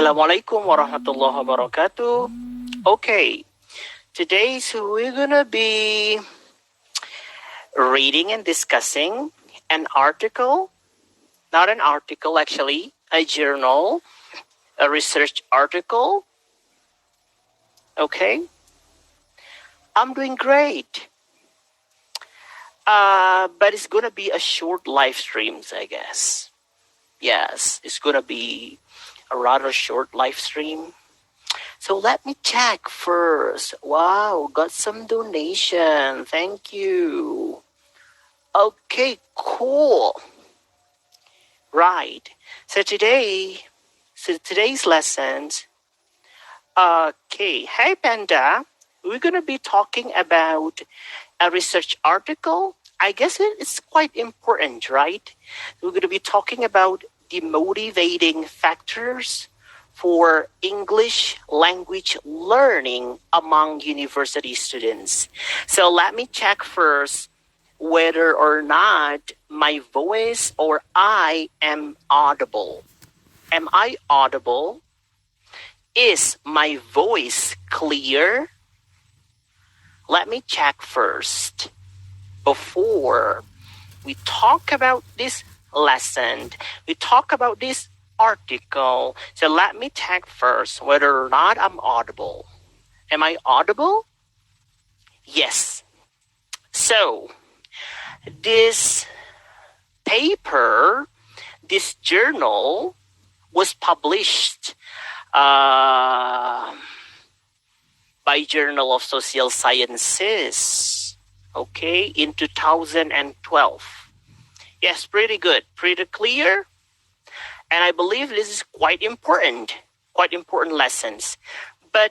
Assalamualaikum warahmatullahi wabarakatuh. Okay, today we're gonna be reading and discussing an article, not an article actually, a journal, a research article. Okay, I'm doing great. But it's gonna be a short live streams, I guess. Yes, it's gonna be a rather short live stream. So let me check first. Wow, got some donation. Thank you. Okay, cool. Right. So today's lessons. Okay, hey Panda. We're gonna be talking about a research article. I guess it's quite important, right? We're gonna be talking about demotivating factors for English language learning among university students. So let me check first whether or not my voice or I am audible. Am I audible? Is my voice clear? Let me check first before we talk about this lesson. We talk about this article. So let me check first whether or not I'm audible. Am I audible? Yes. So this paper, this journal was published by Journal of Social Sciences, okay, in 2012. Yes, pretty good, pretty clear. And I believe this is quite important lessons. But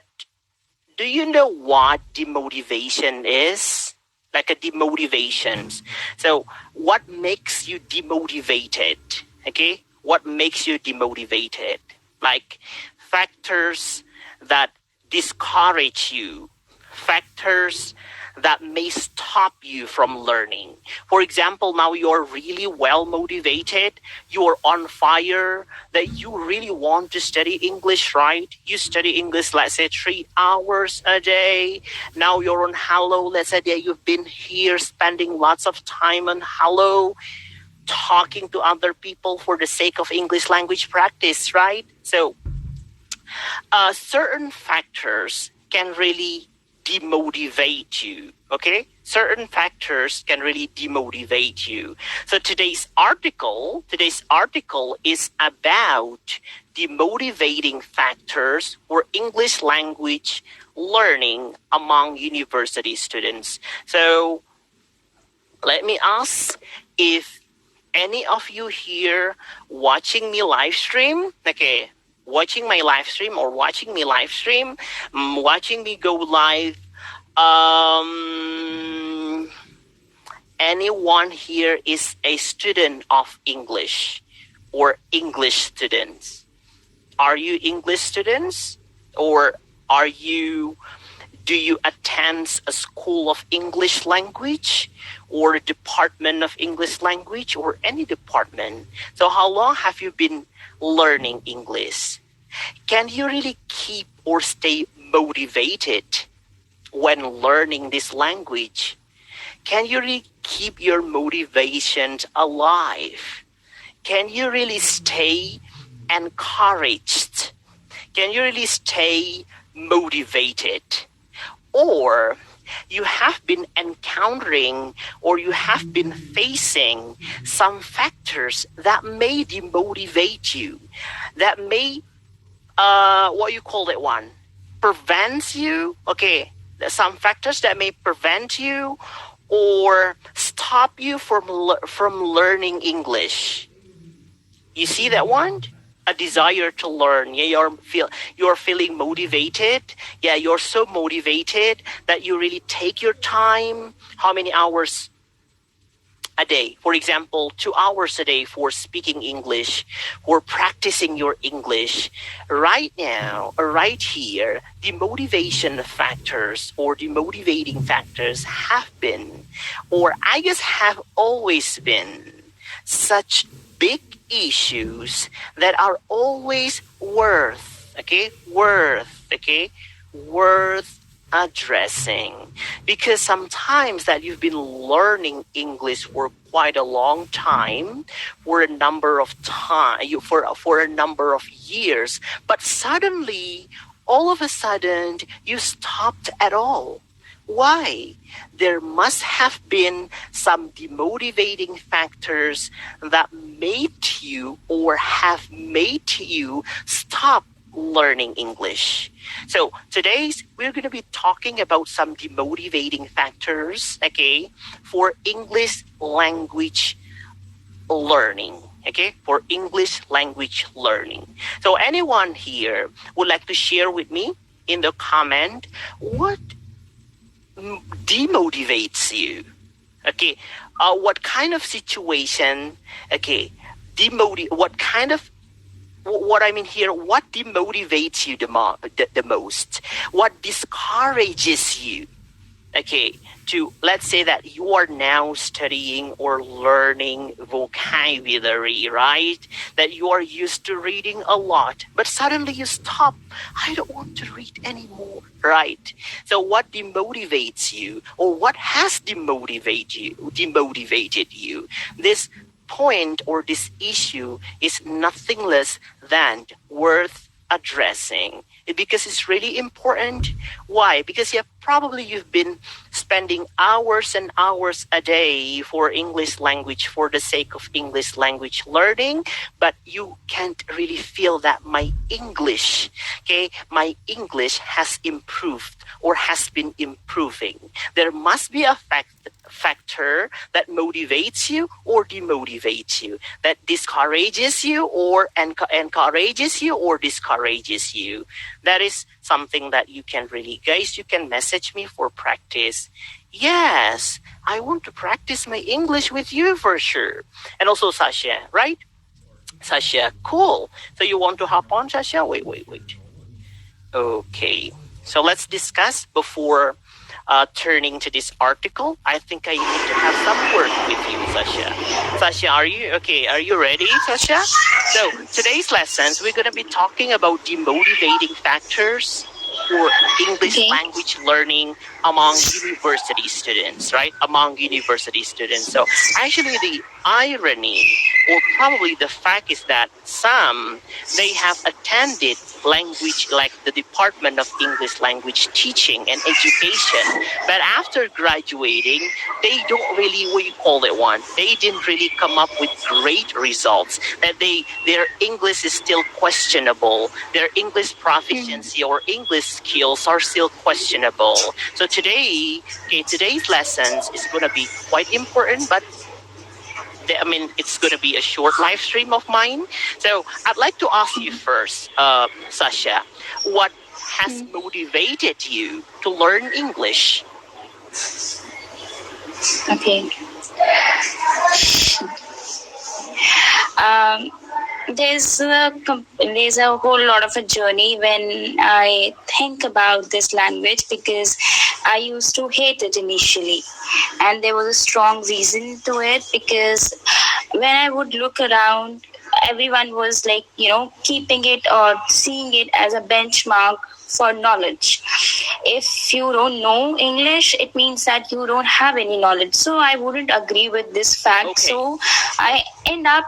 do you know what demotivation is? Like a demotivation. So what makes you demotivated? Okay, what makes you demotivated? Like factors that discourage you, factors that may stop you from learning. For example, now you're really well motivated, you're on fire, that you really want to study English, right? You study English, let's say 3 hours a day. Now you're on Hello, let's say that you've been here spending lots of time on Hello, talking to other people for the sake of English language practice, right? So certain factors can really demotivate you, okay? Certain factors can really demotivate you. So today's article is about demotivating factors for English language learning among university students. So let me ask if any of you here watching me live stream, okay, watching my live stream or watching me live stream, watching me go live, anyone here is a student of English or English students? Are you English students, or do you attend a school of English language or a department of English language or any department? So how long have you been learning English? Can you really keep or stay motivated when learning this language? Can you really keep your motivation alive? Can you really stay encouraged? Can you really stay motivated? Or you have been encountering or you have been facing some factors that may demotivate you, that may prevents you, okay, some factors that may prevent you or stop you from learning English. You see that one? A desire to learn. Yeah, you're feeling motivated. Yeah, you're so motivated that you really take your time. How many hours a day? For example, 2 hours a day for speaking English, for practicing your English. Right now, right here, the motivation factors or the motivating factors have been, or I guess have always been, such big issues that are always worth Okay, worth addressing, because sometimes that you've been learning English for quite a long time, for a number of for a number of years, but suddenly, all of a sudden, you stopped at all. Why? There must have been some demotivating factors that made you or have made you stop learning English. So today's we're going to be talking about some demotivating factors, okay, for English language learning. Okay, for English language learning. So anyone here would like to share with me in the comment what demotivates you? Okay, what kind of situation? Okay, what kind of what I mean here, what demotivates you the most? What discourages you? Okay, to let's say that you are now studying or learning vocabulary, right? That you are used to reading a lot, but suddenly you stop. I don't want to read anymore, right? So what demotivates you, or what has demotivated you? This point or this issue is nothing less than worth addressing, because it's really important. Why? Because you've been spending hours and hours a day for English language, for the sake of English language learning, but you can't really feel that my English has improved or has been improving. There must be a factor that motivates you or demotivates you, that discourages you or encourages you or discourages you. That is something that you can really, guys, you can message me for practice. Yes, I want to practice my English with you for sure. And also Sasha, right? Sasha, cool. So you want to hop on, Sasha? Wait. Okay. So let's discuss before turning to this article. I think I need to have some work with you, Sasha. Sasha, are you okay? Are you ready, Sasha? So today's lessons, we're going to be talking about demotivating factors for English language learning among university students, right? Among university students. So actually the irony or probably the fact is that some, they have attended language like the Department of English Language Teaching and Education, but after graduating, they don't really, what you call it one, they didn't really come up with great results, that their English is still questionable, their English proficiency or English skills are still questionable. So today's lessons is going to be quite important, but it's going to be a short live stream of mine. So I'd like to ask you first, Sasha, what has motivated you to learn English? Okay. Um, there's a whole lot of a journey when I think about this language, because I used to hate it initially, and there was a strong reason to it, because when I would look around, everyone was like, keeping it or seeing it as a benchmark for knowledge. If you don't know English, it means that you don't have any knowledge. So I wouldn't agree with this fact. Okay. So I end up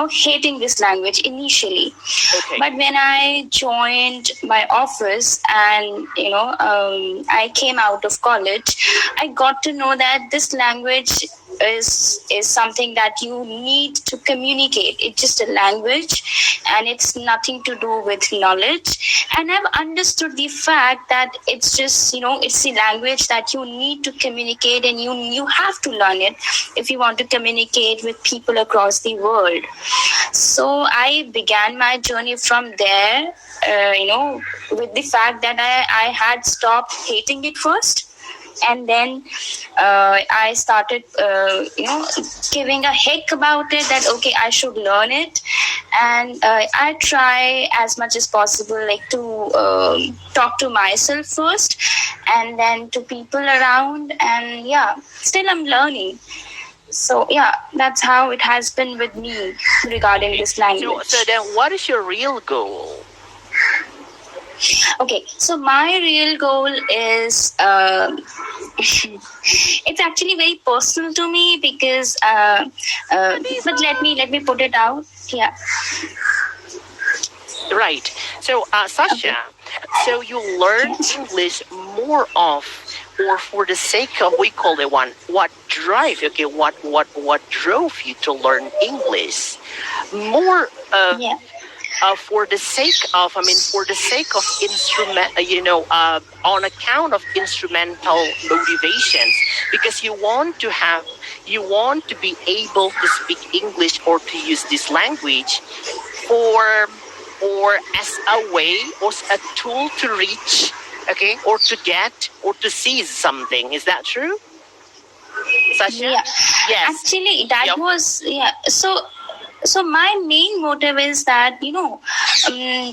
hating this language initially. Okay. But when I joined my office and I came out of college, I got to know that this language is something that you need to communicate. It's just a language, and it's nothing to do with knowledge. And I've understood the fact that it's just it's the language that you need to communicate, and you have to learn it if you want to communicate with people across the world. So I began my journey from there, with the fact that I had stopped hating it first. And then I started, giving a heck about it, that okay, I should learn it. And I try as much as possible, like to talk to myself first, and then to people around. And yeah, still I'm learning. So yeah, that's how it has been with me regarding this language. So then what is your real goal? Okay, so my real goal is it's actually very personal to me because but let me put it out. Yeah. Right. So, Okay. Sasha, so you learn Yes. English more of, or for the sake of, we call it one, what drive, okay, what drove you to learn English? More Yeah. for the sake of, I mean, for the sake of instrument, on account of instrumental motivations, because you want to be able to speak English or to use this language for, or as a way or a tool to reach, okay, or to get or to seize something. Is that true, Sasha? Yeah, Yes. actually, that Yep. was, yeah. So my main motive is that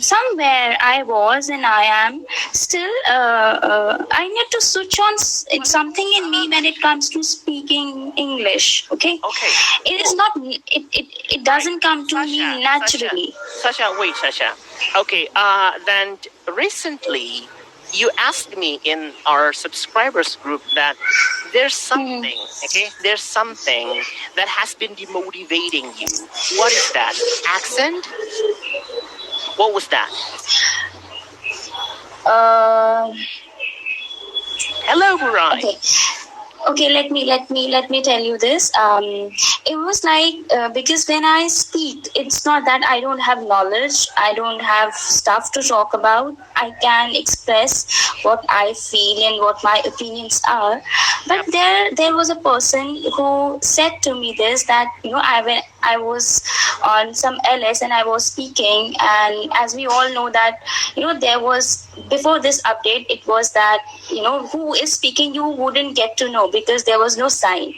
somewhere I was and I am still. I need to switch on. It's something in me when it comes to speaking English. Okay, Okay. it is not. It Right. doesn't come to Sasha, me Sasha, naturally. Sasha, wait, Sasha. Okay, then recently you asked me in our subscribers group that there's Hmm. something, okay? There's something that has been demotivating you. What is that? Accent? What was that? Uh, Hello, Burai. okay. Okay, let me tell you this. It was like because when I speak, it's not that I don't have knowledge, I don't have stuff to talk about. I can express what I feel and what my opinions are. But Yep. there was a person who said to me this, that I was on some LS and I was speaking, and as we all know that there was, before this update, it was that who is speaking you wouldn't get to know because there was no sign.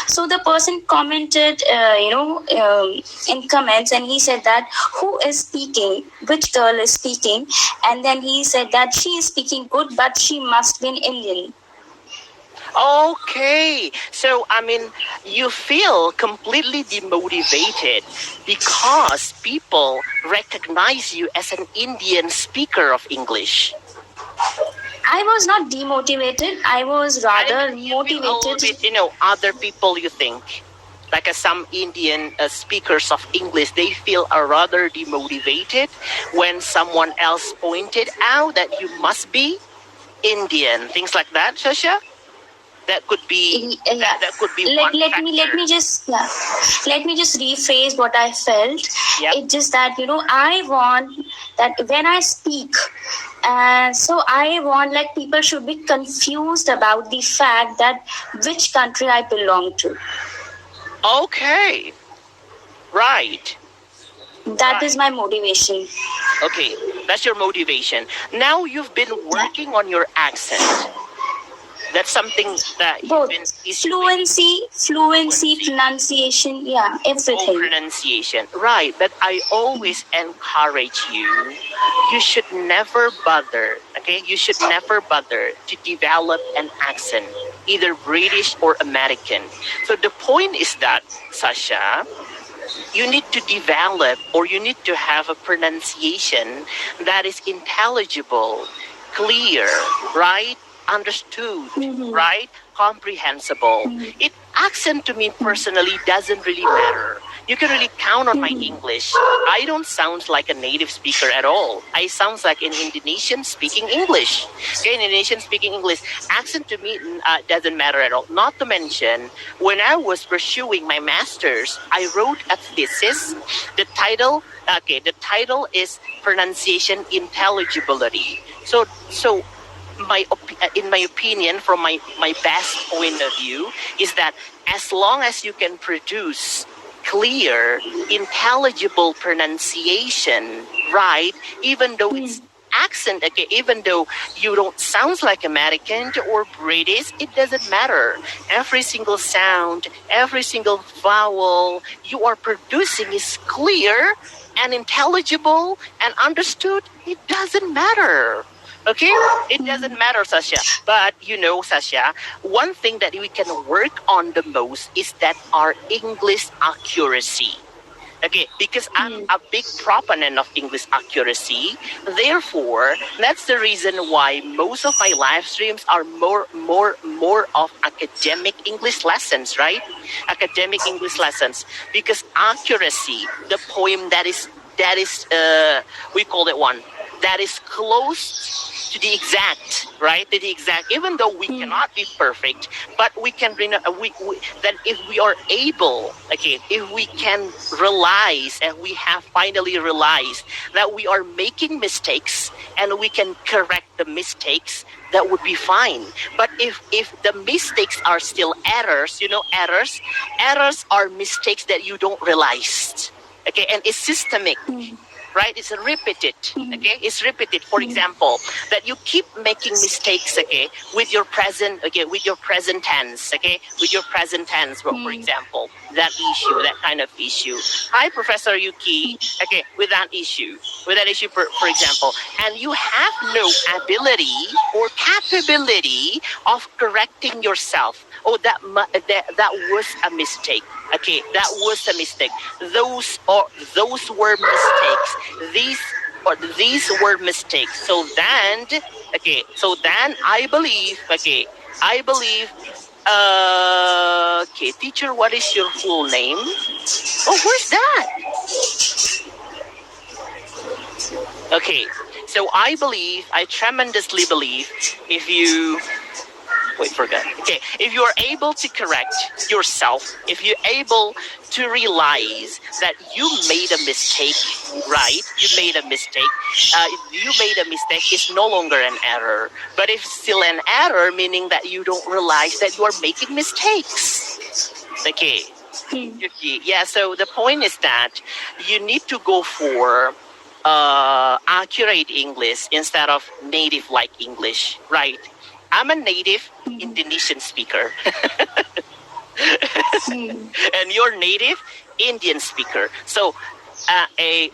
So the person commented in comments, and he said that who is speaking, which girl is speaking, and then he said that she is speaking good but she must be an Indian. Okay. So, I mean, you feel completely demotivated because people recognize you as an Indian speaker of English. I was not demotivated, I was I mean, rather you feel a little motivated. bit, other people you think, like some Indian speakers of English, they feel rather demotivated when someone else pointed out that you must be Indian, things like that, Shasha. That could be Yeah, that could be let, one let me factor. just, yeah, let me just rephrase what I felt. Yep. It's just that I want that when I speak, and so I want, like, people should be confused about the fact that which country I belong to. Okay. Right. That is Right. my motivation. Okay. That's your motivation. Now you've been Yeah. working on your accent. That's something that you've Both been issuing. fluency, Fluency. pronunciation, yeah, Oh, everything. pronunciation. Right. But I always encourage you, you should never bother, okay? You should never bother to develop an accent, either British or American. So the point is that, Sasha, you need to develop or you need to have a pronunciation that is intelligible, clear, right? Understood, Mm-hmm. right? Comprehensible. It accent to me personally doesn't really matter. You can really count on my Mm-hmm. English. I don't sound like a native speaker at all. I sound like an Indonesian speaking English. Okay, Indonesian speaking English. Accent to me doesn't matter at all. Not to mention, when I was pursuing my master's, I wrote a thesis. The title is Pronunciation Intelligibility. So in my opinion, from my best point of view, is that as long as you can produce clear, intelligible pronunciation, right? Even though it's accent, okay, even though you don't sound like American or British, it doesn't matter. Every single sound, every single vowel you are producing is clear and intelligible and understood. It doesn't matter. Okay? It doesn't matter, Sasha. But Sasha, one thing that we can work on the most is that our English accuracy. Okay, because I'm a big proponent of English accuracy. Therefore, that's the reason why most of my live streams are more of academic English lessons, right? Academic English lessons, because accuracy, the poem that is we call it one that is close to the exact, right? To the exact, even though we cannot be perfect, but we can then if we are able, okay, if we can realize, and we have finally realized that we are making mistakes and we can correct the mistakes, that would be fine. But if the mistakes are still errors, errors are mistakes that you don't realize, okay, and it's systemic, right? It's repeated, okay? It's repeated. For example, that you keep making mistakes, okay, with your present, okay, with your present tense, okay, with your present tense, for example, that issue, that kind of issue. Hi, Professor Yuki. Okay, with that issue, for example, and you have no ability or capability of correcting yourself. Oh, that was a mistake. Okay, that was a mistake. Those were mistakes. These were mistakes. So then I believe okay, teacher, what is your full name? Oh, where's that? Okay, so I tremendously believe, if you wait for that. Okay, if you are able to correct yourself, if you're able to realize that you made a mistake, right? You made a mistake. It's no longer an error, but it's still an error, meaning that you don't realize that you are making mistakes. Okay. Yeah. So the point is that you need to go for accurate English instead of native like English, right? I'm a native Indonesian speaker, and you're native Indian speaker. So a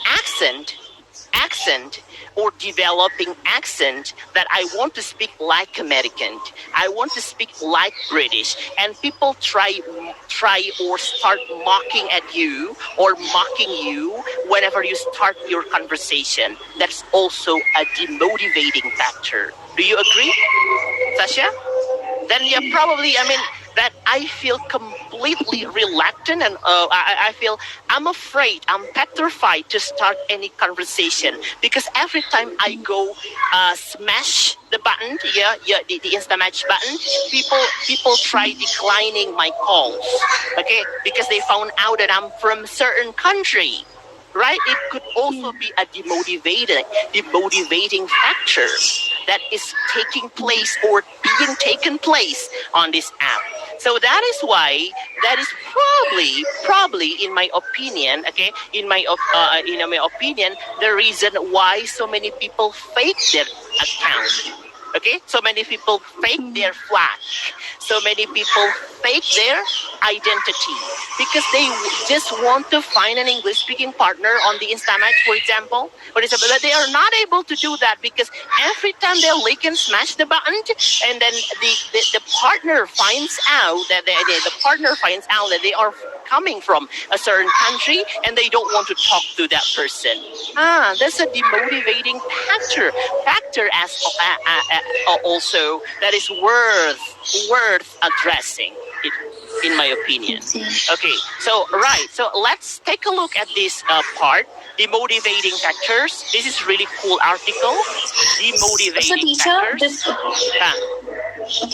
accent accent or developing accent that I want to speak like American. I want to speak like British, and people try or start mocking at you or mocking you whenever you start your conversation. That's also a demotivating factor. Do you agree, Sasha? Then yeah, probably, I mean, that I feel completely reluctant, and I feel I'm afraid, I'm petrified to start any conversation, because every time I go smash the button, the Insta match button, people try declining my calls, okay, because they found out that I'm from certain country, right? It could also be a demotivating factor that is taking place or being taken place on this app. So that is probably in my opinion, okay, in my opinion, the reason why so many people fake their account. Okay, so many people fake their flag. So many people fake their identity because they just want to find an English speaking partner on the Instamatch, for example. But they are not able to do that because every time they lick and smash the button, and then the partner finds out that the partner finds out that they are coming from a certain country, and they don't want to talk to that person. That's a demotivating factor as also that is worth addressing, in my opinion. Okay, so let's take a look at this part, demotivating factors. This is really cool article, So, demotivating teacher, factors. okay.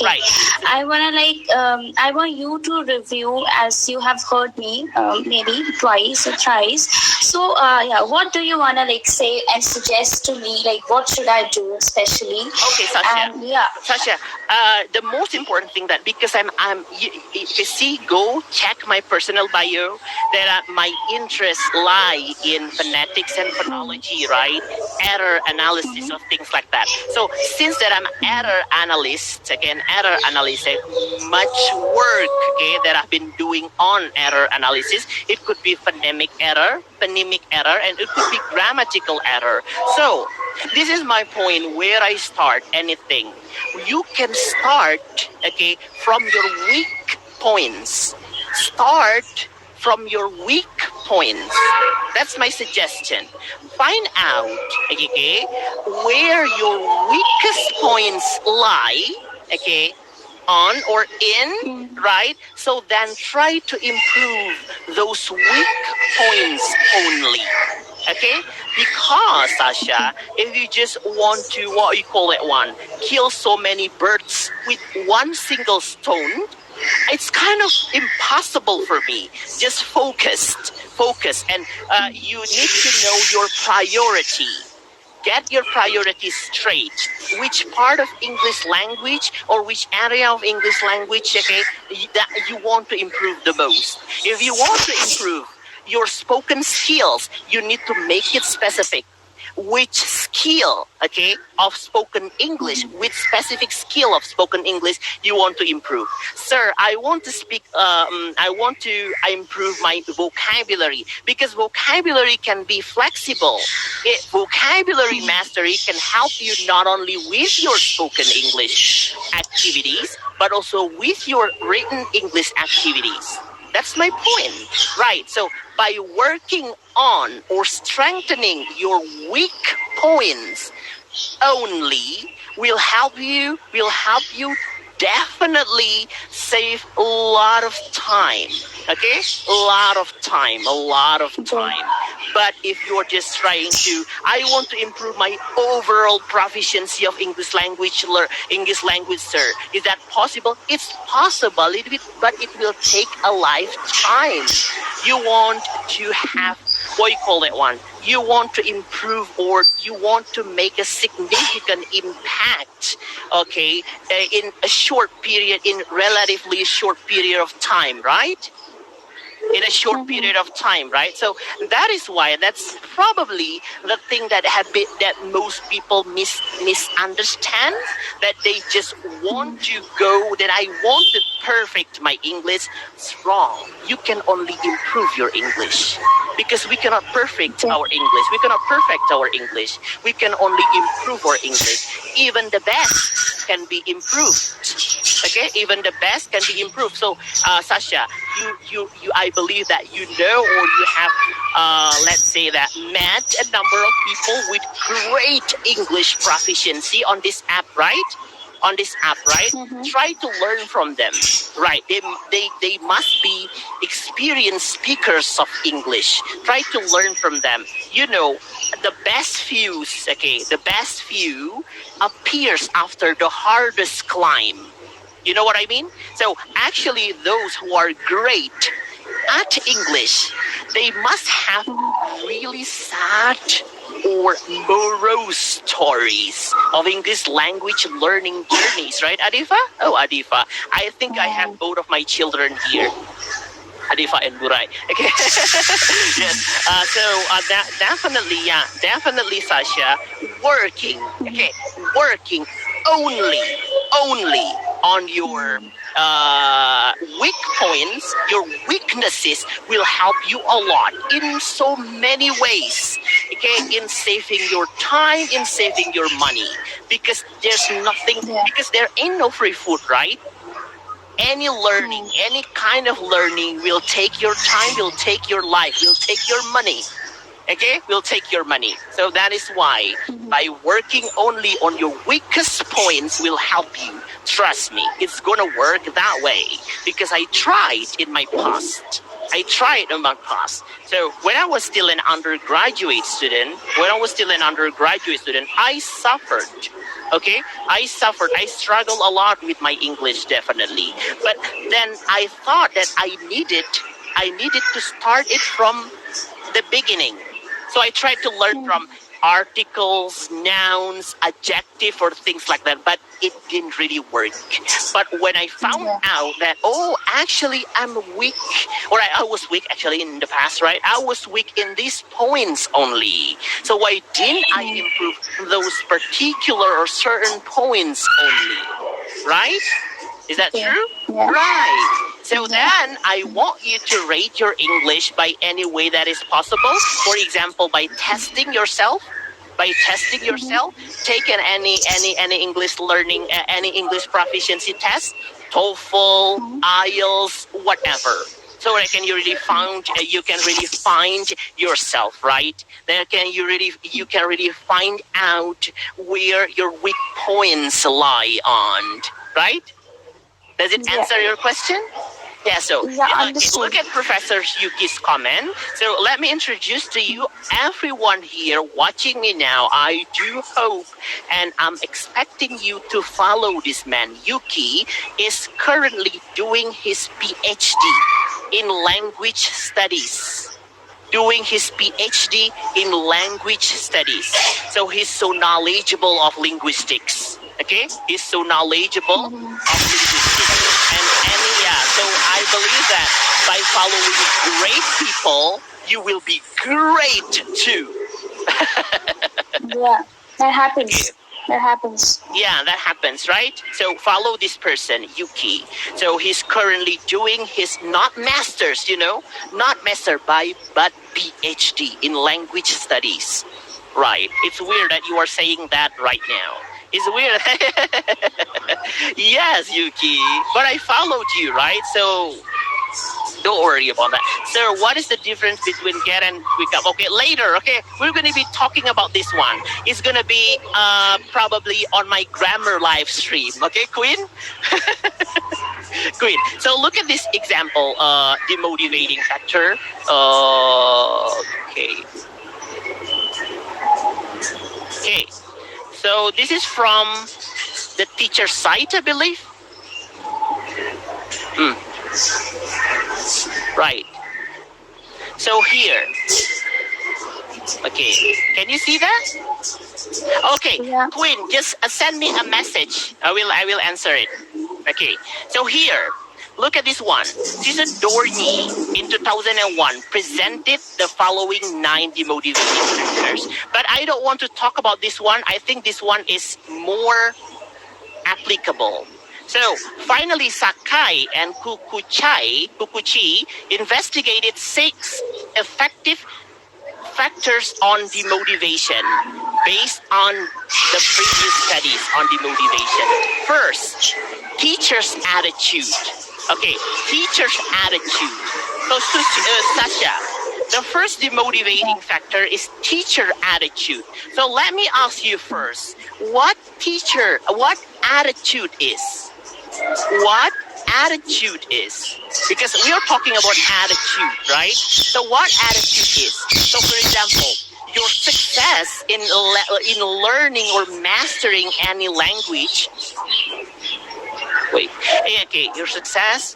Right. I want you to review, as you have heard me maybe twice or thrice. So yeah, what do you wanna say and suggest to me? Like, what should I do, especially? Okay, Sasha. And yeah. Sasha, the most important thing that, because you see, go check my personal bio. That my interests lie in phonetics and phonology, right? Error analysis of things like that. So since that I'm error analyst, much work, okay, that I've been doing on error analysis. It could be phonemic error, phonemic error, and it could be grammatical error. So this is my point where I start anything. You can start, okay, from your weak points. Start from your weak points. That's my suggestion. Find out, okay, where your weakest points lie, okay, on or in, right? So then try to improve those weak points only. Okay? Because, Sasha, if you just want to, what you call it, kill so many birds with one single stone, it's kind of impossible for me. Just focus, and you need to know your priority. Get your priorities straight. Which part of English language or which area of English language, okay, that you want to improve the most. If you want to improve your spoken skills, you need to make it specific. Which skill, okay, of spoken English, which specific skill of spoken English you want to improve. Sir, I want to speak, I want to improve my vocabulary, because vocabulary can be flexible. Vocabulary mastery can help you not only with your spoken English activities, but also with your written English activities. That's my point. Right. So by working on or strengthening your weak points only will help you definitely save a lot of time. Okay? A lot of time. But if you're just trying to, I want to improve my overall proficiency of English language, sir. Is that possible? It's possible, but it will take a lifetime. You want to have, what you call that one? You want to improve, or you want to make a significant impact, okay, in a short period, in relatively short period of time, right? In a short period of time, right? So that is why, that's probably the thing that most people misunderstand, that they just want to go, that I want to perfect my English. It's wrong. You can only improve your English, because we cannot perfect our English. We cannot perfect our English. We can only improve our English. Even the best can be improved. Okay, even the best can be improved. So, Sasha, I believe that you know, or you have, let's say that, met a number of people with great English proficiency on this app, right? On this app, right? Try to learn from them, right? They must be experienced speakers of English. Try to learn from them. You know, the best views, okay, the best view appears after the hardest climb. You know what I mean? So actually, those who are great at English, they must have really sad or morose stories of English language learning journeys, right, Adifa? Oh, Adifa. I think I have both of my children here. Adifa and Burai. Okay. Yes. Definitely, Sasha. Working only on your weak points, your weaknesses will help you a lot in so many ways. Okay, in saving your time, in saving your money, because because there ain't no free food, right? Any learning, any kind of learning will take your time, will take your life, will take your money. Okay, will take your money. So that is why, by working only on your weakest points will help you. Trust me, it's gonna work that way, because I tried in my past. So when I was still an undergraduate student, I suffered. Okay, I suffered. I struggled a lot with my English, definitely. But then I thought that I needed to start it from the beginning. So I tried to learn from articles, nouns, adjective, or things like that, but it didn't really work. But when I found out that, oh, actually I'm weak, or I was weak actually in the past, right? I was weak in these points only. So why didn't I improve those particular or certain points only? Right? Is that true? Right. So then I want you to rate your English by any way that is possible. For example, by testing yourself. Take any English learning, any English proficiency test, TOEFL, IELTS, whatever. so that can you can really find yourself, right? Then you can really find out where your weak points lie on, right? Does it Yeah. answer your question? Yeah, so Yeah, okay, understood. look at Professor Yuki's comment. So let me introduce to you everyone here watching me now. I do hope and I'm expecting you to follow this man. Yuki is currently doing his PhD in language studies. Doing his PhD in language studies. So he's so knowledgeable of linguistics. Okay? He's so knowledgeable of linguistics. So I believe that by following great people, you will be great too. Yeah, that Okay. happens. That happens. Yeah, that happens, right? So follow this person, Yuki. So he's currently doing his not masters, not master but PhD in language studies. Right. It's weird that you are saying that right now. It's weird. Yes, Yuki. But I followed you, right? So don't worry about that. Sir, what is the difference between get and quick up? Okay, later, okay? We're going to be talking about this one. It's going to be probably on my grammar live stream. Okay, Queen? Queen. So look at this example, demotivating factor. Okay. Okay. So this is from the teacher site, I believe. Right. So here. Okay. Can you see that? Okay. Yeah. Queen, just send me a message. I will answer it. Okay. So here, look at this one. Susan Dorney in 2001 presented the following 9 demotivating factors. But I don't want to talk about this one. I think this one is more applicable. So finally, Sakai and Kukuchi investigated 6 effective factors on demotivation based on the previous studies on demotivation. First, teacher's attitude. Okay, teacher's attitude. So, Sasha, the first demotivating factor is teacher attitude. So let me ask you first, what attitude is? What attitude is? Because we are talking about attitude, right? So what attitude is? So for example, your success in learning or mastering any language. Wait, okay, your success.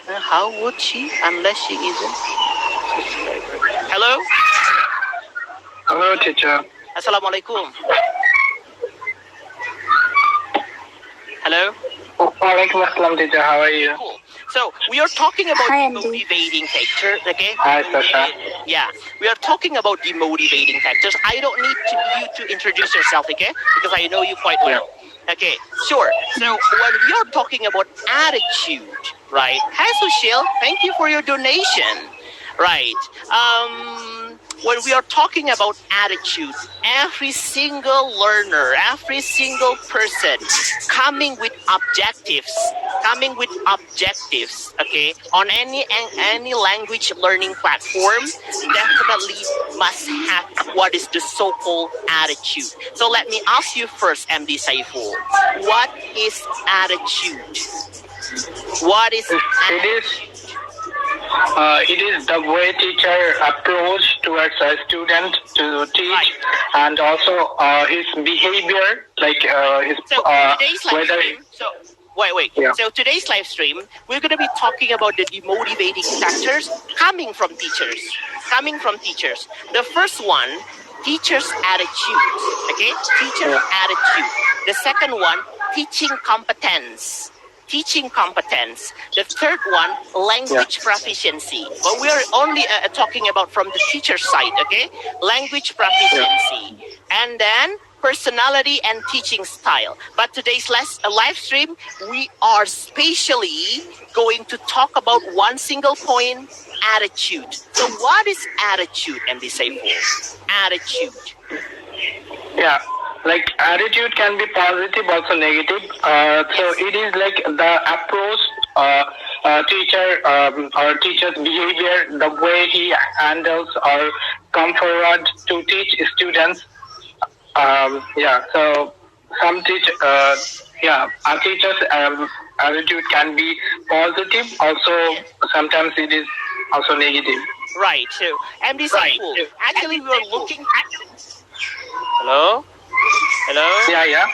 How would she, unless she isn't? Hello? Hello, teacher. Assalamualaikum. Hello? Walaikum assalam, teacher. How are you? Cool. So we are talking about Hi, Andy. demotivating factors, okay? Hi, Sasha. Yeah, we are talking about demotivating factors. I don't need you to introduce yourself, okay? Because I know you quite well. Okay, sure. So when we are talking about attitude, right? Hi, Sushil. Thank you for your donation. Right. When we are talking about attitude, every single learner, every single person coming with objectives, okay, on any language learning platform, definitely must have what is the so-called attitude. So let me ask you first, MD Saiful, what is attitude? What is It is the way teacher approach towards a student to teach, Right. and also his behavior, like his So today's live whether. stream. So wait. Yeah. So today's live stream, we're gonna be talking about the demotivating factors coming from teachers. The first one, teachers' attitude. Okay, teacher attitude. The second one, teaching competence. The third one, language proficiency. But we are only talking about from the teacher side, okay? Language proficiency. And then personality and teaching style. But today's live stream, we are spatially going to talk about one single point, attitude. So what is attitude, MD Saiful? Attitude. Yeah, like attitude can be positive, also negative. So it is like the approach teacher or teacher's behavior, the way he handles or come forward to teach students. So some our teachers' attitude can be positive. Also, Yes. sometimes it is also negative. Right. So, MD Right. Saiful, actually, we are looking. Hello? Hello? Yeah, yeah,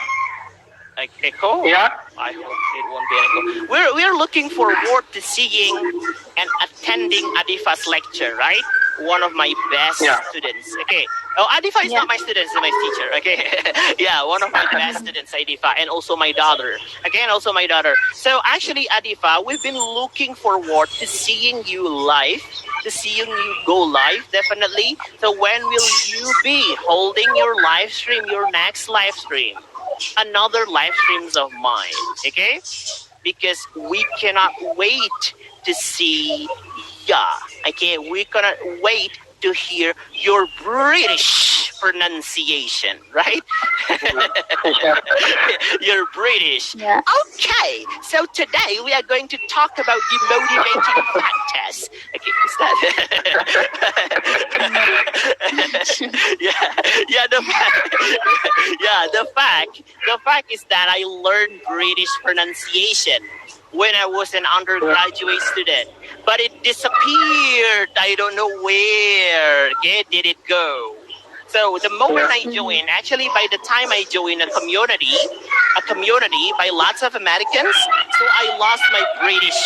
Echo? yeah. I hope it won't be an echo. We're looking forward to seeing and attending Adifa's lecture, right? One of my best Yeah. students. Okay. Oh, Adifa is Yeah. not my student, it's my teacher. Okay. Yeah, one of my best students, Adifa, and also my daughter. Again, also my daughter. So actually, Adifa, we've been looking forward to seeing you live, to seeing you go live, definitely. So when will you be holding your live stream, your next live stream? Another live streams of mine, okay? Because we cannot wait to see, yeah, okay? We cannot wait to hear your British pronunciation, right? You're British. Yeah. Okay, so today we are going to talk about demotivating factors. Okay, is that? yeah, the fact is that I learned British pronunciation when I was an undergraduate student, but it disappeared. I don't know where. Okay, did it go? So the moment I joined, actually by the time I joined a community by lots of Americans, so I lost my British.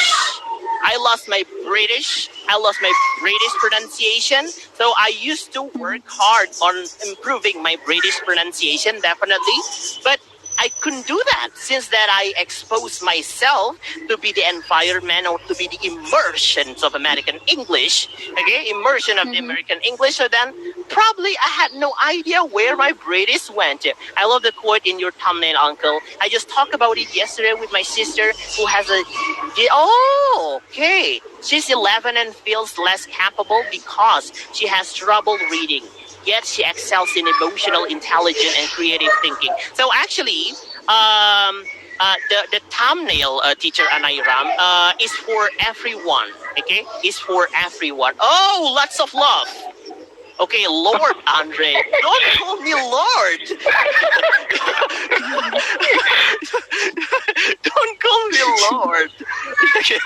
I lost my British. I lost my British pronunciation. So I used to work hard on improving my British pronunciation, definitely. But I couldn't do that since that I exposed myself to be the environment or to be the immersions of American English. Okay, immersion of the American English. So then probably I had no idea where my British went. I love the quote in your thumbnail, Uncle. I just talked about it yesterday with my sister who has a. Oh, okay. She's 11 and feels less capable because she has trouble reading. Yet she excels in emotional intelligence and creative thinking. So actually, the thumbnail, teacher Anairam, is for everyone. Okay, is for everyone. Oh, lots of love. Okay, Lord Andre, don't call me Lord. Don't call me Lord. Okay,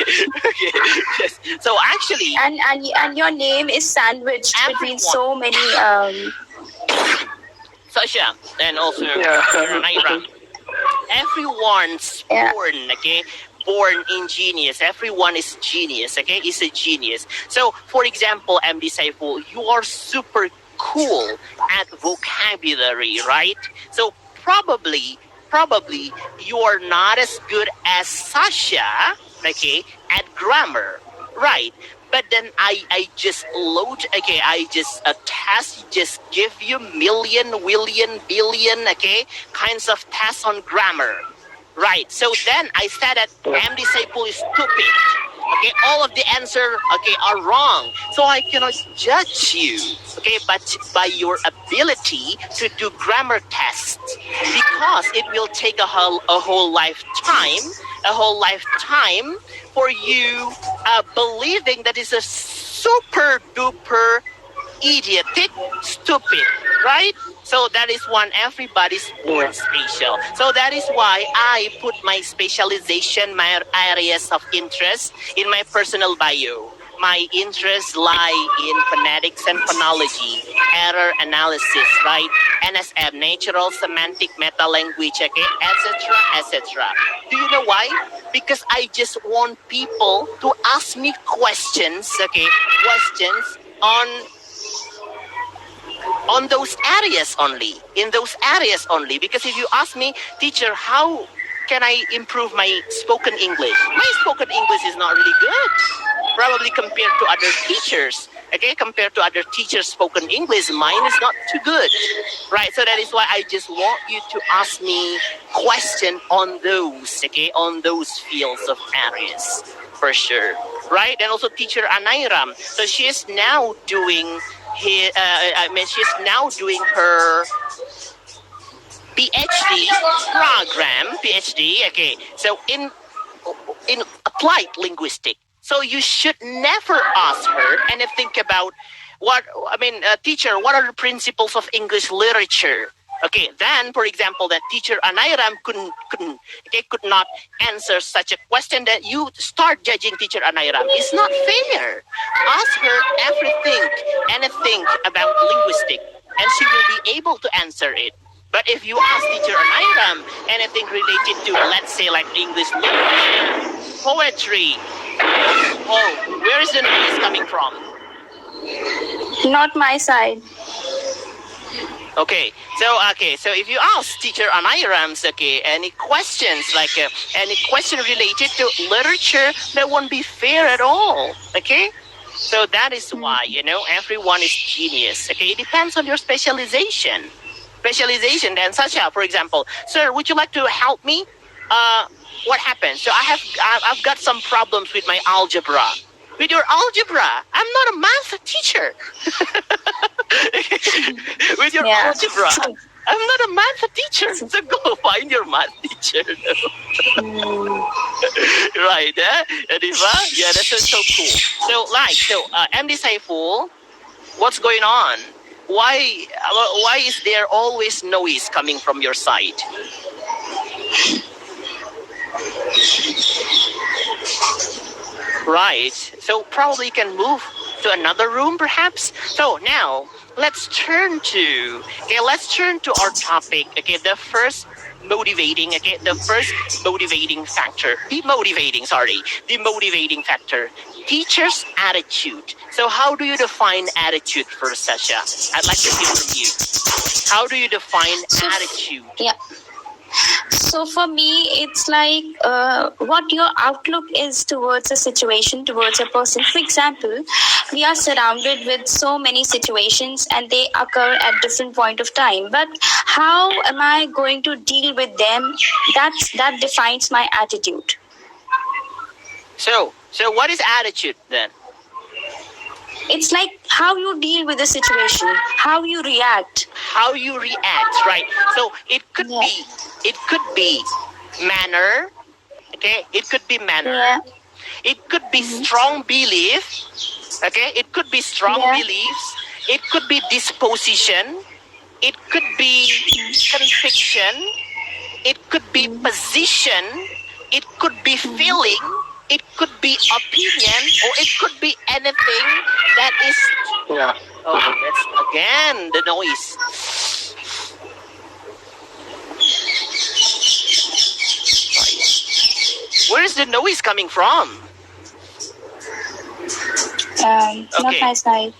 okay, yes. So actually, And your name is sandwiched between so many Sasha and also Yeah. Naira, everyone's Yeah. born, okay? Born in genius. Everyone is genius, okay? Is a genius. So, for example, MD Saiful, you are super cool at vocabulary, right? So probably you are not as good as Sasha, okay, at grammar, right? But then I just load, okay, I just test, just give you million, willion, billion, okay, kinds of tests on grammar. Right. So then I said that MD Saipul is stupid. Okay, all of the answer, okay, are wrong. So I cannot judge you, okay, but by your ability to do grammar tests, because it will take a whole lifetime for you believing that is a super duper idiotic, stupid, right? So that is one, everybody's born special. So that is why I put my specialization, my areas of interest in my personal bio. My interests lie in phonetics and phonology, error analysis, right? NSM, natural semantic meta language, okay, etc., etc. Do you know why? Because I just want people to ask me questions, okay, questions on those areas only, in those areas only. Because if you ask me, teacher, how can I improve my spoken English? My spoken English is not really good. Probably compared to other teachers. Okay, compared to other teachers' spoken English, mine is not too good. Right, so that is why I just want you to ask me question on those, okay, on those fields of areas for sure. Right, and also teacher Anairam. So she is now doing she's now doing her PhD program. PhD. Okay. So in applied linguistic. So you should never ask her and think about teacher, what are the principles of English literature? Okay, then, for example, that teacher Anairam could not answer such a question, that you start judging teacher Anairam. It's not fair. Ask her anything about linguistic, and she will be able to answer it. But if you ask teacher Anairam anything related to, let's say, like English literature, poetry, where is the noise coming from? Not my side. Okay, so if you ask teacher Anairam's, any questions, any question related to literature, that won't be fair at all. Okay, so that is why, everyone is genius. Okay, it depends on your specialization. Then, Sasha, for example, sir, would you like to help me? What happened? So I've got some problems with my algebra. With your algebra, I'm not a math teacher. With your algebra, I'm not a math teacher. So go find your math teacher. Right, Adifa? Yeah, that's so cool. So, MD Saiful, what's going on? Why is there always noise coming from your side? Right. So probably you can move to another room, perhaps. So now let's turn to our topic. Okay, the first motivating factor. The motivating factor. Teacher's attitude. So how do you define attitude first, Sasha? I'd like to hear from you. How do you define attitude? Yeah. So for me, it's like what your outlook is towards a situation, towards a person. For example, we are surrounded with so many situations and they occur at different point of time. But how am I going to deal with them? That defines my attitude. So what is attitude then? It's like how you deal with the situation, how you react. Right? So it could be manner. Okay, it could be manner. Yeah. It could be strong belief. Okay, it could be strong beliefs. It could be disposition. It could be conviction. It could be position. It could be feeling. It could be opinion, or it could be anything that is. Yeah. Oh, that's again the noise. Where is the noise coming from? Not my side.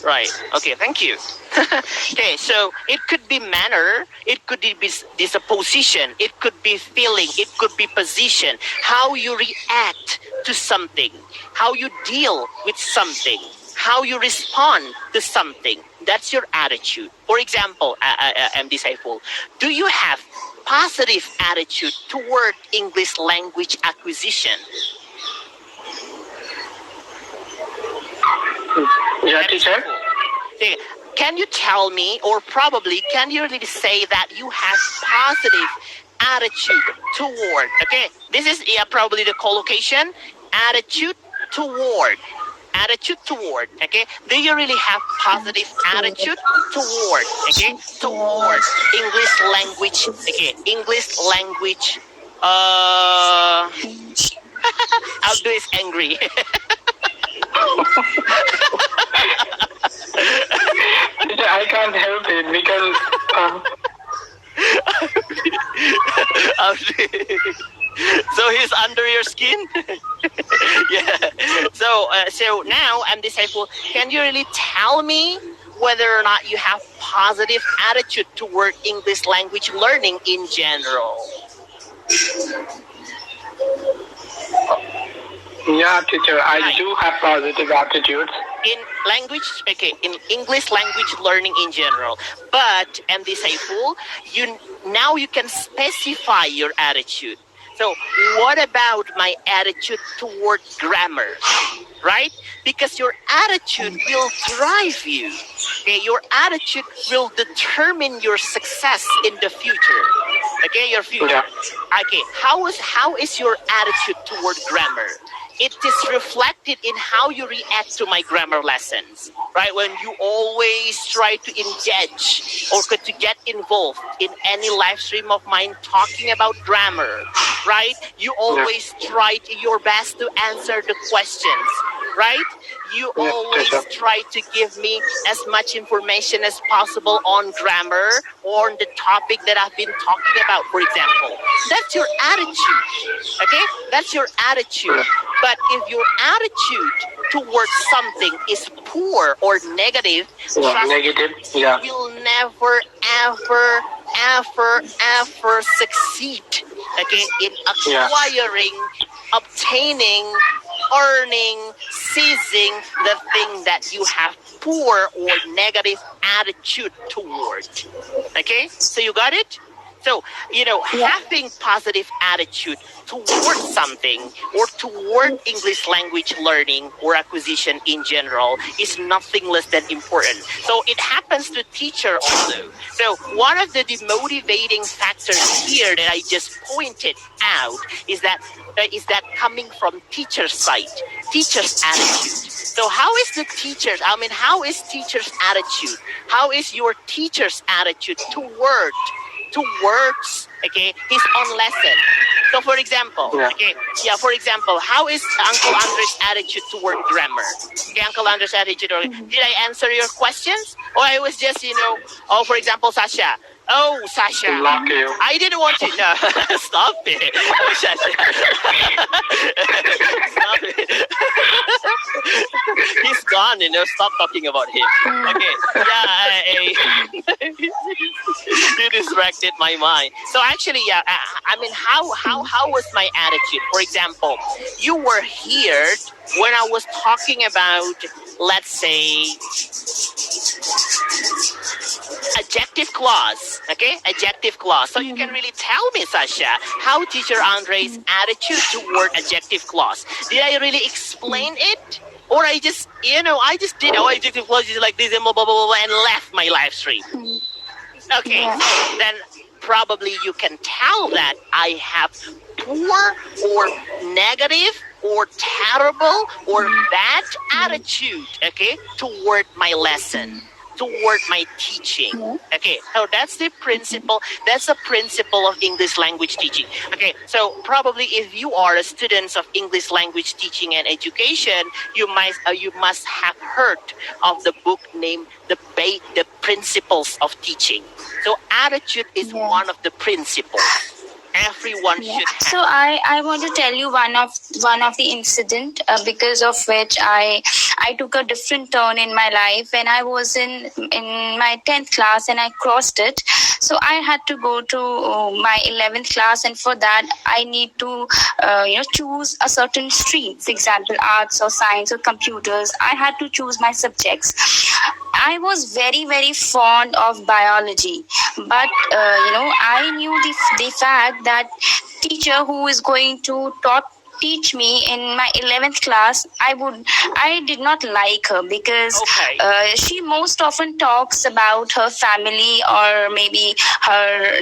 Right. Okay. Thank you. Okay. So it could be manner. It could be disposition. It could be feeling. It could be position. How you react to something. How you deal with something. How you respond to something. That's your attitude. For example, MD Saiful, do you have positive attitude toward English language acquisition? Yeah, teacher. Can you tell me, or probably can you really say that you have positive attitude toward? Okay, this is probably the collocation. Attitude toward. Okay, do you really have positive attitude toward? Okay, toward English language. Okay, English language. Abdu is angry. I can't help it because. So he's under your skin. Yeah. So now I'm disciple. Can you really tell me whether or not you have positive attitude toward English language learning in general? Yeah, teacher, I do have positive attitudes. In English language learning in general. But MD Saiful, you can specify your attitude. So what about my attitude toward grammar? Right? Because your attitude will drive you. Okay, your attitude will determine your success in the future. Okay, your future. Yeah. Okay, how is your attitude toward grammar? It is reflected in how you react to my grammar lessons, right? When you always try to engage or to get involved in any live stream of mine talking about grammar, right? You always try your best to answer the questions, right? You always try to give me as much information as possible on grammar or on the topic that I've been talking about, for example. That's your attitude. Okay? That's your attitude. But if your attitude towards something is poor or negative, trust Negative. me, Yeah. you will never, ever succeed, okay, in acquiring, obtaining, earning, seizing the thing that you have poor or negative attitude toward. Okay? So you got it? So, having positive attitude toward something or toward English language learning or acquisition in general is nothing less than important. So it happens to teacher also. So one of the demotivating factors here that I just pointed out is that coming from teacher's side, teacher's attitude. So how is teacher's attitude? How is your teacher's attitude towards his own lesson? So for example, for example, how is Uncle Andre's attitude toward grammar? Okay, Uncle Andre's attitude, or did I answer your questions? Or I was just, for example, Sasha. Oh, Sasha, I didn't want to. No, stop it. Oh, Sasha. Stop it. He's gone, stop talking about him. Okay, yeah, you distracted my mind. So actually, how was my attitude? For example, you were here when I was talking about, let's say, adjective clause. Okay, adjective clause. So you can really tell me, Sasha, how teacher Andre's attitude toward adjective clause. Did I really explain it? Or I just did adjective clauses like this and blah, blah, blah, blah, and left my live stream. Okay, so then probably you can tell that I have poor or negative or terrible or bad attitude, okay, toward my lesson, toward my teaching. Okay, so that's the principle. That's the principle of English language teaching. Okay, so probably if you are a student of English language teaching and education, you must have heard of the book named The Principles of Teaching. So attitude is one of the principles everyone should have. So I want to tell you one of the incident because of which I took a different turn in my life when I was in my 10th class and I crossed it. So I had to go to my 11th class, and for that I need to choose a certain stream. For example, arts or science or computers. I had to choose my subjects. I was very, very fond of biology, but I knew the fact that teacher who is going to teach me in my 11th class, I did not like her because she most often talks about her family or maybe her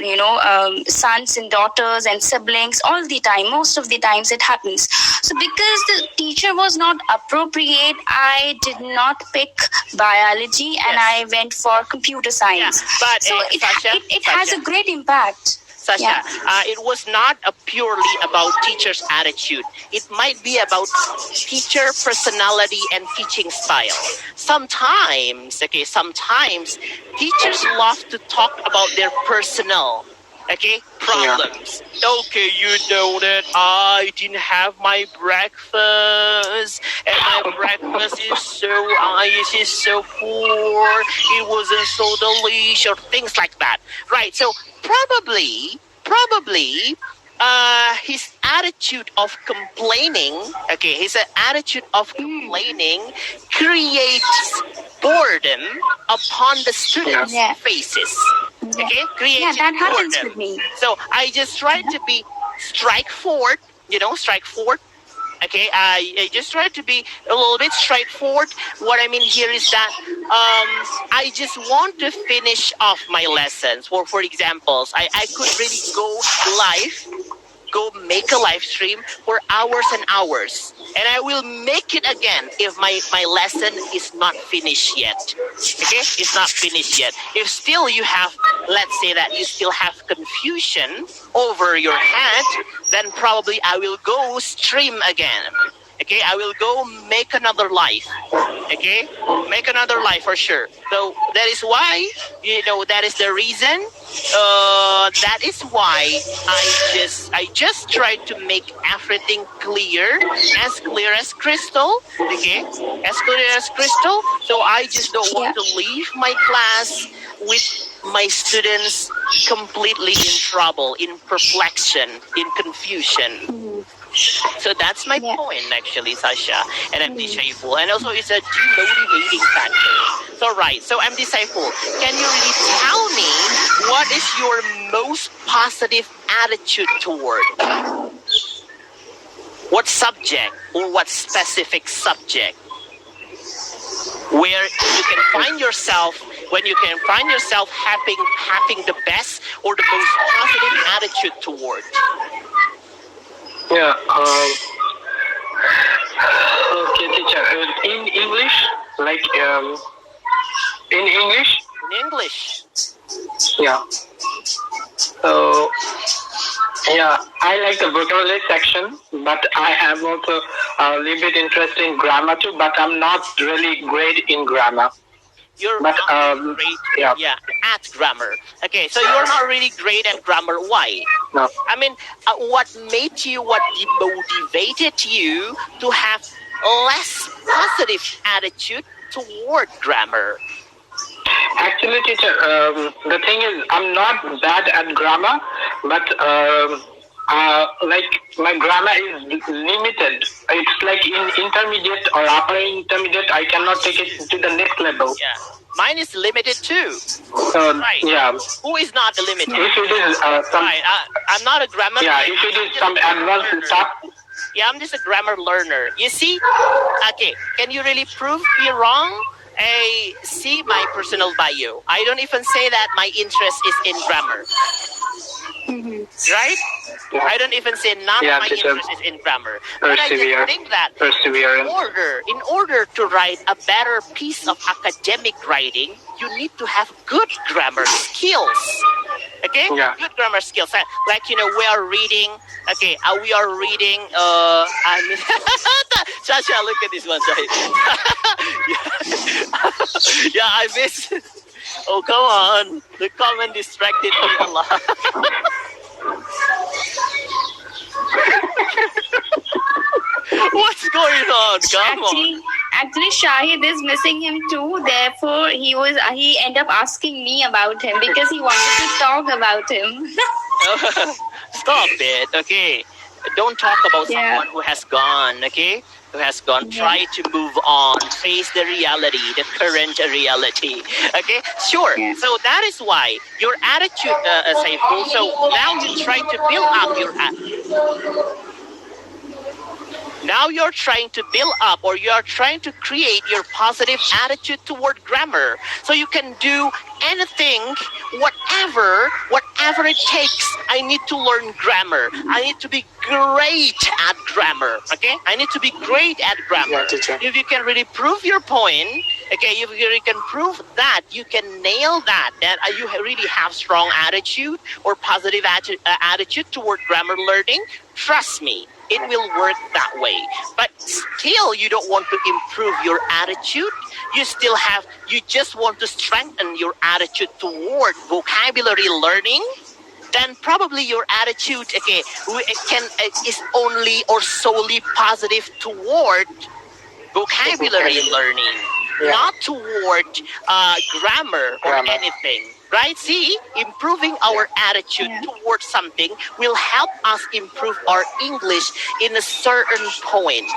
sons and daughters and siblings all the time. Most of the times it happens. So because the teacher was not appropriate, I did not pick biology and I went for computer science. Yeah, but so it has a great impact. Sasha, it was not purely about teacher's attitude. It might be about teacher personality and teaching style. Sometimes teachers love to talk about their personal problems. Okay, you know that I didn't have my breakfast and my breakfast is so poor, it wasn't so delicious, things like that. Right, so probably his attitude of complaining, creates boredom upon the students' faces. Okay, creates that happens boredom. with me. So I just try to be strike forward, Okay, I just try to be a little bit straightforward. What I mean here is that I just want to finish off my lessons. For examples, I could really go live, go make a live stream for hours and hours, and I will make it again if my lesson is not finished yet. Okay, it's not finished yet. If still you have, let's say that you still have confusion over your head, then probably I will go stream again. Okay, I will go make another live. Okay, make another live for sure. So that is why, that is the reason. That is why I just try to make everything clear as crystal. Okay, as clear as crystal. So I just don't want to leave my class with my students completely in trouble, in perplexion, in confusion. So that's my point, actually, Sasha and MD Saiful. And also, it's a demotivating factor. So, right. So, MD Saiful, can you really tell me what is your most positive attitude toward? What subject or what specific subject where you can find yourself, when you can find yourself having the best or the most positive attitude toward? Yeah. Okay, teacher. In English, like in English. In English. Yeah. So yeah, I like the vocabulary section, but I have also a little bit interest in grammar too. But I'm not really great in grammar. You're but not really great, at grammar. Okay, so you're not really great at grammar. Why? No. I mean, what demotivated you to have less positive attitude toward grammar? Actually, teacher, the thing is, I'm not bad at grammar, but like my grammar is limited. It's like in intermediate or upper intermediate, I cannot take it to the next level. Yeah, mine is limited too. Right. Yeah. Who is not limited? If it is right. I'm not a grammar. Yeah. If it is some advanced stuff. Yeah, I'm just a grammar learner. You see? Okay. Can you really prove me wrong? See my personal bio. I don't even say that my interest is in grammar. Right? Yeah. I don't even say my interest is in grammar. But I just think that in order to write a better piece of academic writing, you need to have good grammar skills. Okay? Yeah. Good grammar skills. Like, we are reading. Okay, we are reading. I mean, Sasha, look at this one. Sorry. Yeah, I missed. Oh, come on. The comment distracted me a lot. What's going on? Come on. Actually, Shahid is missing him too. Therefore, he ended up asking me about him because he wanted to talk about him. Stop it, okay? Don't talk about someone who has gone, okay? Who has gone. Try to move on. Face the reality, the current reality. Okay? Sure. Yeah. So that is why your attitude, Saiful. So now you try to build up your attitude. Now you're trying to build up, or you're trying to create your positive attitude toward grammar. So you can do anything, whatever it takes. I need to learn grammar. I need to be great at grammar. Okay? I need to be great at grammar. Yeah, if you can really prove your point, okay, if you can prove that, you can nail that you really have strong attitude or positive attitude toward grammar learning, trust me, it will work that way. But still, you don't want to improve your attitude. You just want to strengthen your attitude toward vocabulary learning. Then probably your attitude, okay, is only or solely positive toward vocabulary learning, not toward grammar or anything. Right? See, improving our attitude towards something will help us improve our English in a certain point,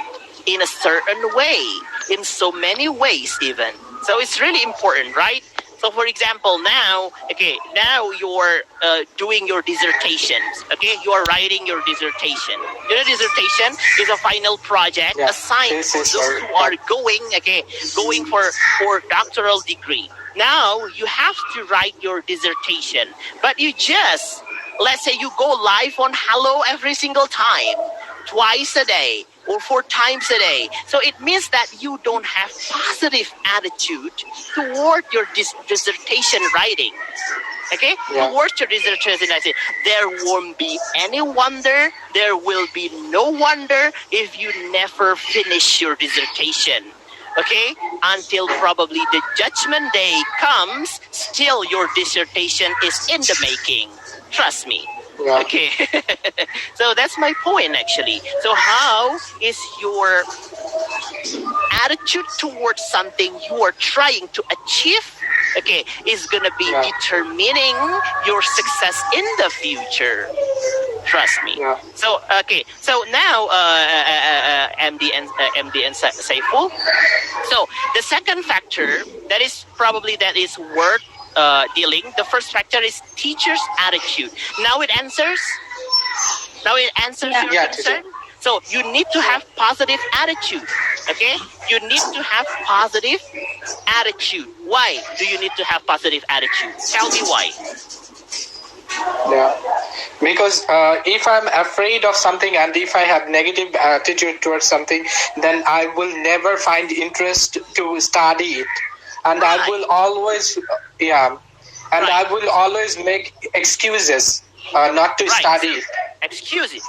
in a certain way, in so many ways even. So it's really important, right? So, for example, now you're doing your dissertations. Okay, you are writing your dissertation. Dissertation is a final project assigned for those who are going for doctoral degree. Now you have to write your dissertation, but let's say you go live on Hello every single time, twice a day or 4 times a day. So it means that you don't have positive attitude toward your dissertation writing. Okay, towards your dissertation writing, there won't be any wonder. There will be no wonder if you never finish your dissertation. Okay, until probably the judgment day comes, still your dissertation is in the making. Trust me. Yeah. Okay. So that's my point, actually. So how is your attitude towards something you are trying to achieve, is going to be determining your success in the future. Trust me. Yeah. So now MD and Saiful. So the second factor that is worth dealing. The first factor is teacher's attitude. Now it answers your concern. So you need to have positive attitude. Okay, you need to have positive attitude. Why do you need to have positive attitude? Tell me why. Yeah, because if I'm afraid of something and if I have negative attitude towards something, then I will never find interest to study it, and Right. I will always I will always make excuses not to study it. Excuses.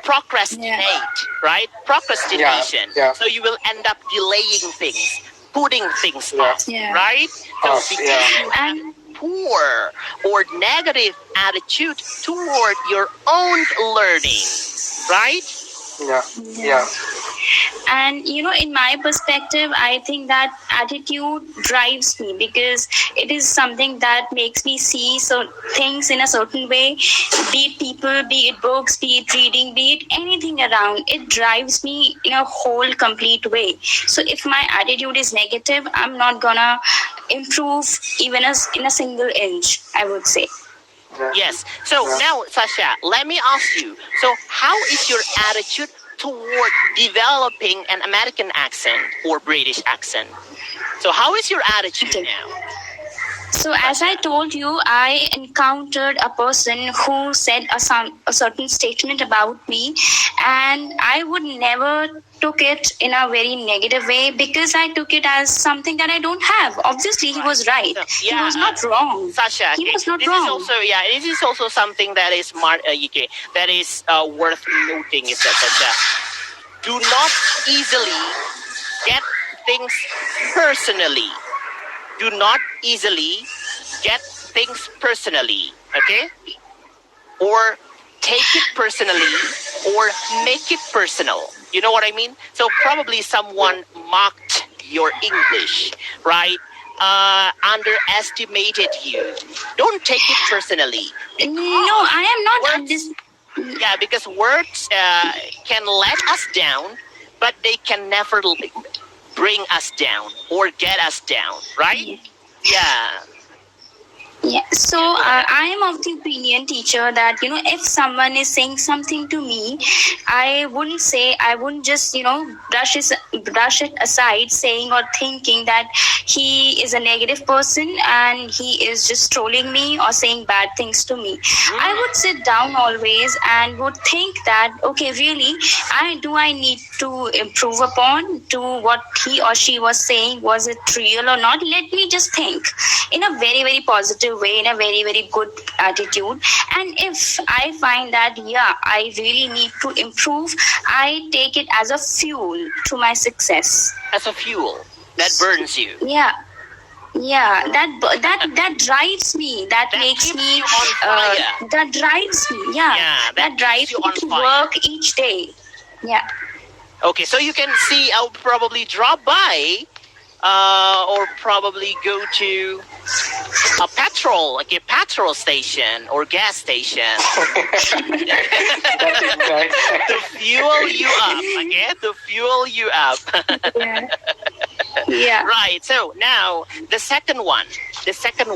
Procrastinate, right? Procrastination. Yeah. So you will end up delaying things, putting things off, Yeah. right? So Off, because yeah. you have And poor or negative attitude toward your own learning, right? Yeah. And in my perspective, I think that attitude drives me because it is something that makes me see things in a certain way, be it people, be it books, be it reading, be it anything around. It drives me in a whole complete way. So if my attitude is negative, I'm not gonna improve even in a single inch, I would say. Yes. So now, Sasha, let me ask you. So how is your attitude toward developing an American accent or British accent? So how is your attitude now? So as I told you, I encountered a person who said a certain statement about me, and I would never took it in a very negative way because I took it as something that I don't have. Obviously, he was right. So, He was not wrong. Sasha, He was not this wrong. is also this is also something that is that is worth noting. Is that Sasha, do not easily get things personally. Do not easily get things personally, okay? Or take it personally or make it personal. You know what I mean? So probably someone mocked your English, right? Underestimated you. Don't take it personally. No, I am not. Yeah, because words can let us down, but they can never bring us down or get us down, right? Yeah. Yeah, so I am of the opinion, teacher, that if someone is saying something to me, I wouldn't just brush it aside, saying or thinking that he is a negative person and he is just trolling me or saying bad things to me. I would sit down always and would think that really, I need to improve upon to what he or she was saying. Was it real or not? Let me just think in a very, very positive way, in a very, very good attitude. And if I find that I really need to improve, I take it as a fuel to my success. As a fuel that burns you. That drives me. That makes me on fire. That drives me. That drives you me on to fire. work each day. Yeah. Okay, so you can see I'll probably drop by or probably go to a petrol station or gas station to fuel you up, to fuel you up. Yeah. Yeah. Right. So now the second one, the second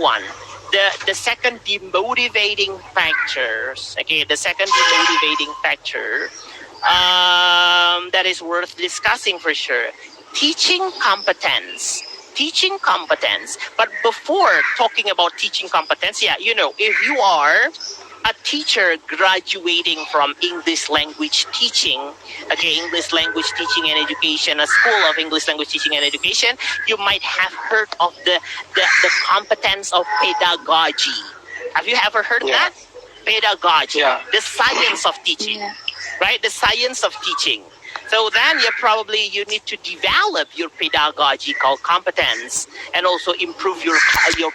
demotivating factors. Okay, the second demotivating factor that is worth discussing for sure. Teaching competence. Teaching competence. But before talking about teaching competence, yeah, if you are a teacher graduating from English language teaching, okay, English language teaching and education, a school of English language teaching and education, you might have heard of the competence of pedagogy. Have you ever heard that? Pedagogy, the science of teaching, right? The science of teaching. So then you need to develop your pedagogical competence and also improve your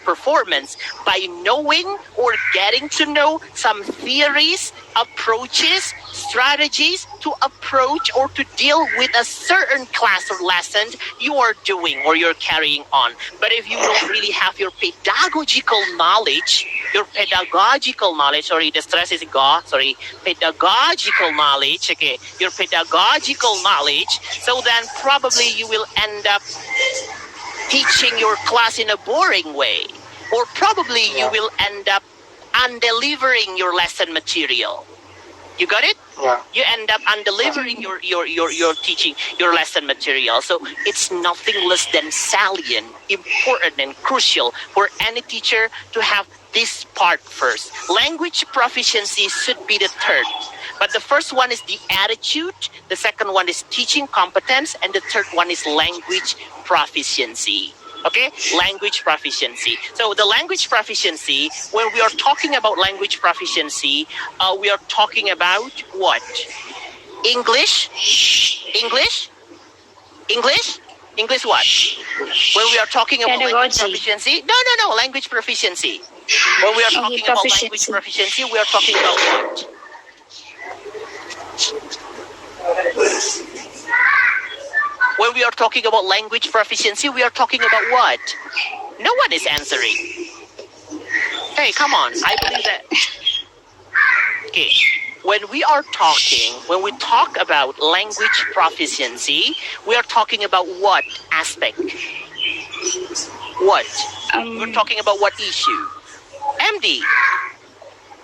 performance by knowing or getting to know some theories, approaches, strategies to approach or to deal with a certain class or lesson you are doing or you're carrying on. But if you don't really have your pedagogical knowledge, sorry, the stress is pedagogical knowledge, okay, your pedagogical knowledge, so then probably you will end up teaching your class in a boring way, or probably you will end up undelivering your lesson material. You got it? Yeah. You end up undelivering your teaching, your lesson material. So it's nothing less than salient, important, and crucial for any teacher to have this part first. Language proficiency should be the third. But the first one is the attitude, the second one is teaching competence, and the third one is language proficiency. Okay, language proficiency. So the language proficiency, when we are talking about language proficiency, we are talking about what? English? What? When we are talking about language proficiency? No, language proficiency. When we are talking about language proficiency, we are talking about what? When we are talking about language proficiency, we are talking about what? No one is answering. Hey, come on. I believe that. Okay. When we talk about language proficiency, we are talking about what aspect? What? We're talking about what issue? MD.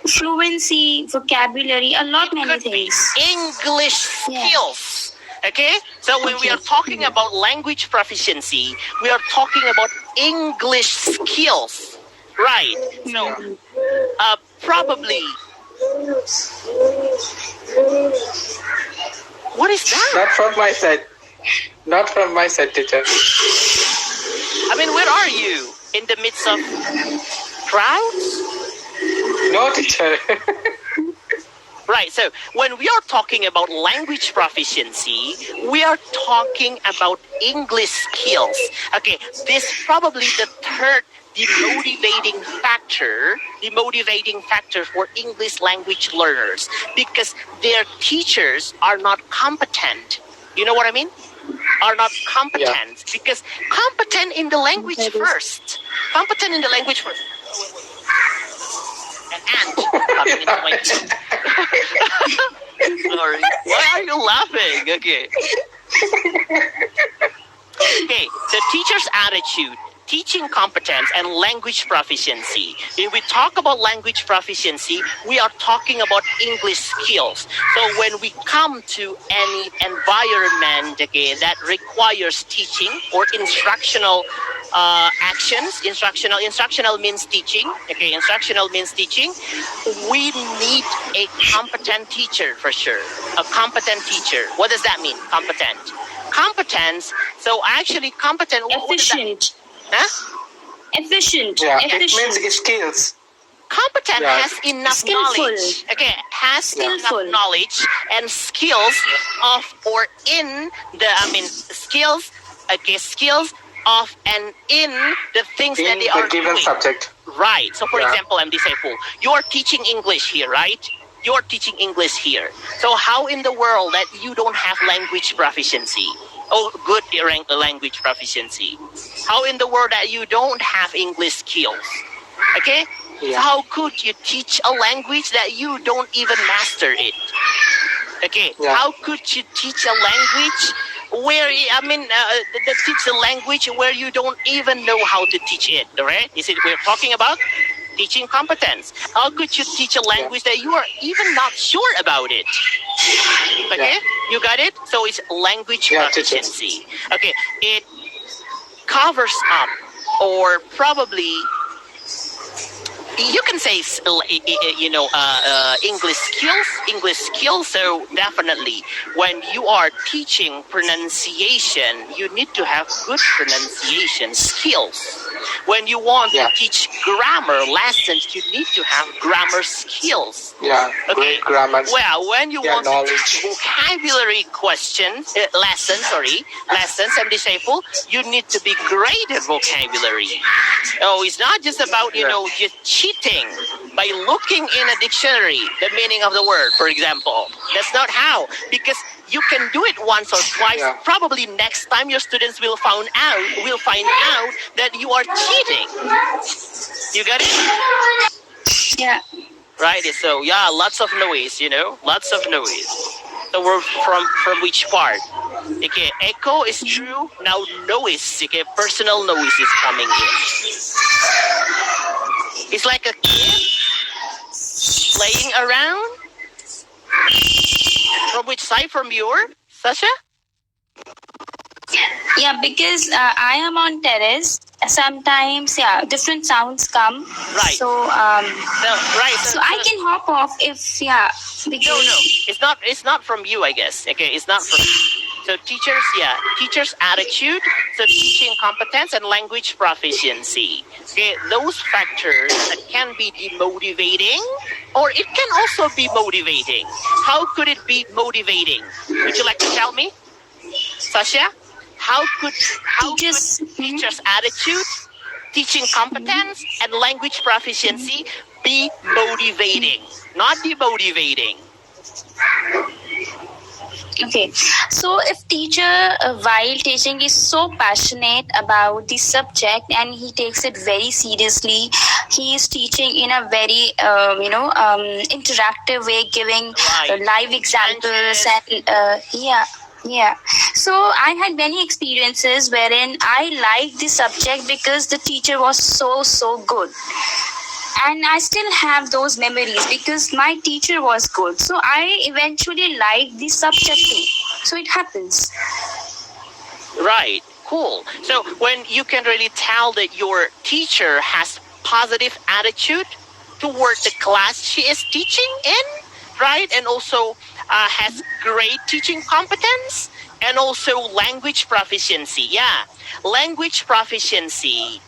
Fluency, vocabulary, a lot many things. English skills. Okay? So when we are talking about language proficiency, we are talking about English skills. Right. So probably. What is that? Not from my side. Not from my side, teacher. I mean, where are you? In the midst of crowds? No, teacher. Right, so when we are talking about language proficiency, we are talking about English skills. Okay, this is probably the third demotivating factor for English language learners, because their teachers are not competent. You know what I mean? Are not competent, because competent in the language first. Competent in the language first. An ant coming into my teeth. Sorry. Why are you laughing? Okay. Okay, so teacher's attitude, teaching competence, and language proficiency. When we talk about language proficiency, we are talking about English skills. So when we come to any environment, okay, that requires teaching or instructional actions, instructional means teaching. Okay, instructional means teaching. We need a competent teacher for sure. A competent teacher. What does that mean? Competent. Competence. So actually, competent. Efficient. Efficient. Yeah, Efficient. it means skills. Competent has enough knowledge. Okay, has enough knowledge and skills of or in the skills. Okay, skills of and in the things that they are given doing. Subject. Right. So for example, MD Saiful, you're teaching English here, right? You're teaching English here. So how in the world that you don't have language proficiency? Oh, good language proficiency. How in the world that you don't have English skills? Okay? Yeah. So how could you teach a language that you don't even master it? Okay? Yeah. How could you teach a language where the teach a language where you don't even know how to teach it, right? Is it we're talking about teaching competence? How could you teach a language that you are even not sure about it? Okay, you got it. So it's language proficiency. Okay, it covers up, or probably you can say English skills. So definitely when you are teaching pronunciation, you need to have good pronunciation skills. When you want to teach grammar lessons, you need to have grammar skills. Great grammar. Well, when you want knowledge. to teach vocabulary lessons and disciple, you need to be great at vocabulary. Oh, it's not just about just cheating by looking in a dictionary the meaning of the word, for example. That's not how, because you can do it once or twice. Probably next time your students will find out that you are cheating. You got it? Yeah. Right. So lots of noise. Lots of noise. So we're from which part? Okay, echo is true. Now noise. Okay, personal noise is coming in. It's like a kid playing around. From which side? From your, Sasha? Yeah, because I am on terrace. Sometimes, different sounds come. Right. So, So I can hop off if, because... No. It's not from you, I guess. Okay, it's not from you. So teachers' attitude, so teaching competence and language proficiency. Okay, those factors that can be demotivating, or it can also be motivating. How could it be motivating? Would you like to tell me, Sasha? How could teachers' attitude, teaching competence, and language proficiency be motivating, not demotivating? Okay, so if teacher while teaching is so passionate about the subject and he takes it very seriously, he is teaching in a very interactive way, giving live examples and so I had many experiences wherein I liked the subject because the teacher was so good. And I still have those memories because my teacher was good. So I eventually liked the subject too. So it happens. Right. Cool. So when you can really tell that your teacher has positive attitude toward the class she is teaching in, right? And also has great teaching competence and also language proficiency. Yeah. Language proficiency.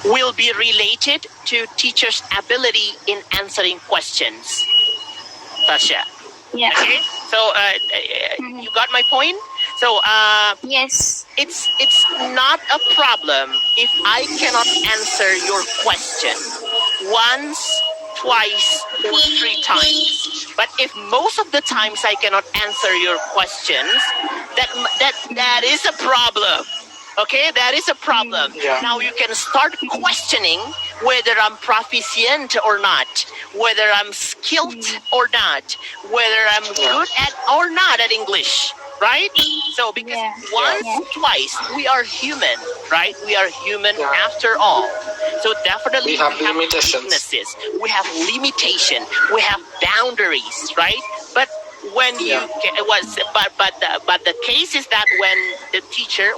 Will be related to teachers' ability in answering questions. Tasha. Yeah. Okay. So you got my point. So yes, it's not a problem if I cannot answer your question once, twice, or 3 times. But if most of the times I cannot answer your questions, that is a problem. Okay, that is a problem. Now you can start questioning whether I'm proficient or not, whether I'm skilled or not, whether I'm good at or not at English, right? So because twice, we are human, right? We are human after all. So definitely we have limitations. We have limitation. We have boundaries, right? But when but the case is that when a teacher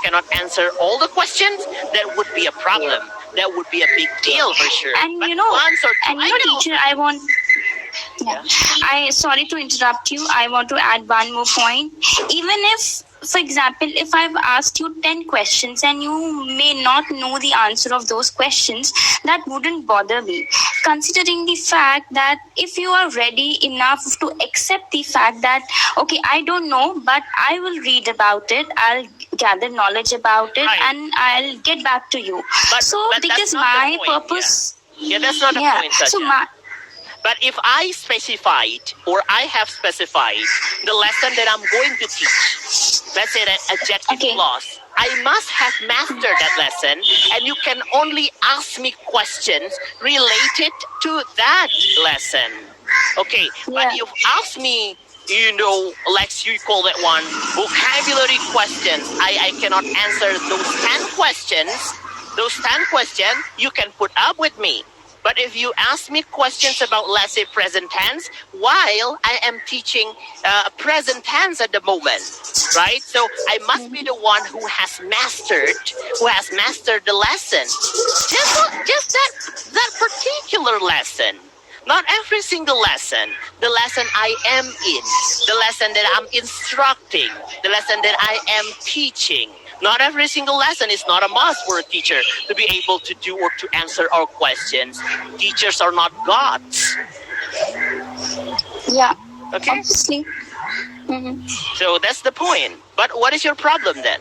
cannot answer all the questions, that would be a problem. That would be a big deal for sure. And but once or twice, teacher, I want. I sorry to interrupt you. I want to add one more point. Even if, for example, if I've asked you 10 questions and you may not know the answer of those questions, that wouldn't bother me. Considering the fact that if you are ready enough to accept the fact that, okay, I don't know, but I will read about it, I'll gather knowledge about it, and I'll get back to you. But because my purpose... Yeah, that's not the point, Satya. So but if I specified or I have specified the lesson that I'm going to teach, let's say that adjective clause, I must have mastered that lesson, and you can only ask me questions related to that lesson. Okay, but you've asked me Lex, you call that one vocabulary questions. I cannot answer those 10 questions. Those 10 questions, you can put up with me. But if you ask me questions about, let's say, present tense, while I am teaching present tense at the moment, right? So I must be the one who has mastered the lesson. Just that particular lesson. Not every single lesson. The lesson I am in, the lesson that I'm instructing, the lesson that I am teaching. Not every single lesson is not a must for a teacher to be able to do or to answer our questions. Teachers are not gods. Yeah. Okay? Obviously. So that's the point. But what is your problem then?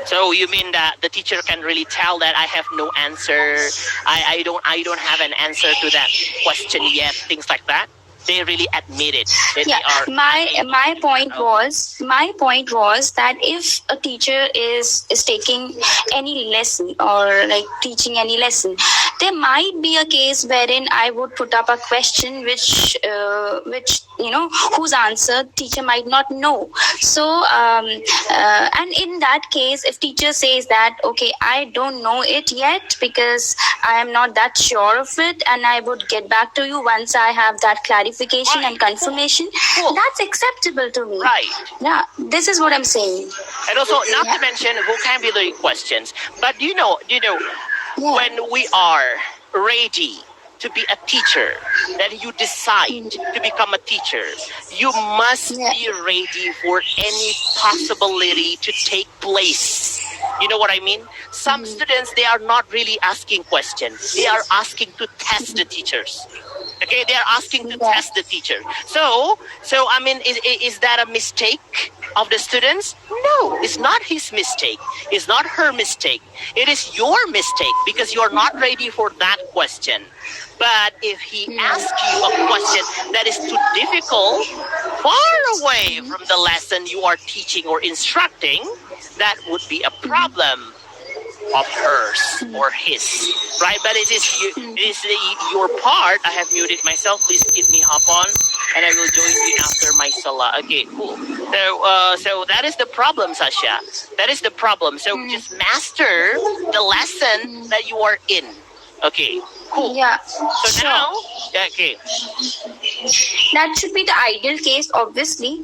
So you mean that the teacher can really tell that I have no answer, I don't have an answer to that question yet, things like that? They really admit it. My point was that if a teacher is taking any lesson or like teaching any lesson, there might be a case wherein I would put up a question which whose answer teacher might not know. So and in that case, if teacher says that okay, I don't know it yet because I am not that sure of it, and I would get back to you once I have that clarification and confirmation, cool. That's acceptable to me. Right. Yeah, this is what I'm saying. And also, not to mention vocabulary questions, but when we are ready to be a teacher, that you decide to become a teacher, you must be ready for any possibility to take place. You know what I mean? Some students, they are not really asking questions. They are asking to test the teachers. Okay, they are asking to test the teacher. So I mean, is that a mistake of the students? No, it's not his mistake. It's not her mistake. It is your mistake because you are not ready for that question. But if he asks you a question that is too difficult, far away from the lesson you are teaching or instructing, that would be a problem of hers or his, right? But it is your part. I have muted myself. Please keep me hop on, and I will join you after my salah. Okay, cool. So that is the problem, Sasha. That is the problem. So just master the lesson that you are in. Okay, cool. Yeah. So now, okay. That should be the ideal case, obviously.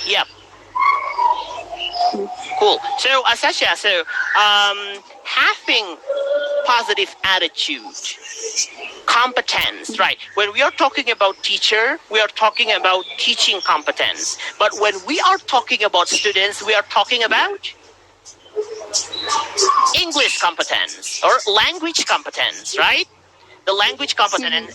Yep. Cool. So, Sasha, having positive attitude, competence, right? When we are talking about teacher, we are talking about teaching competence. But when we are talking about students, we are talking about English competence or language competence, right? The language competence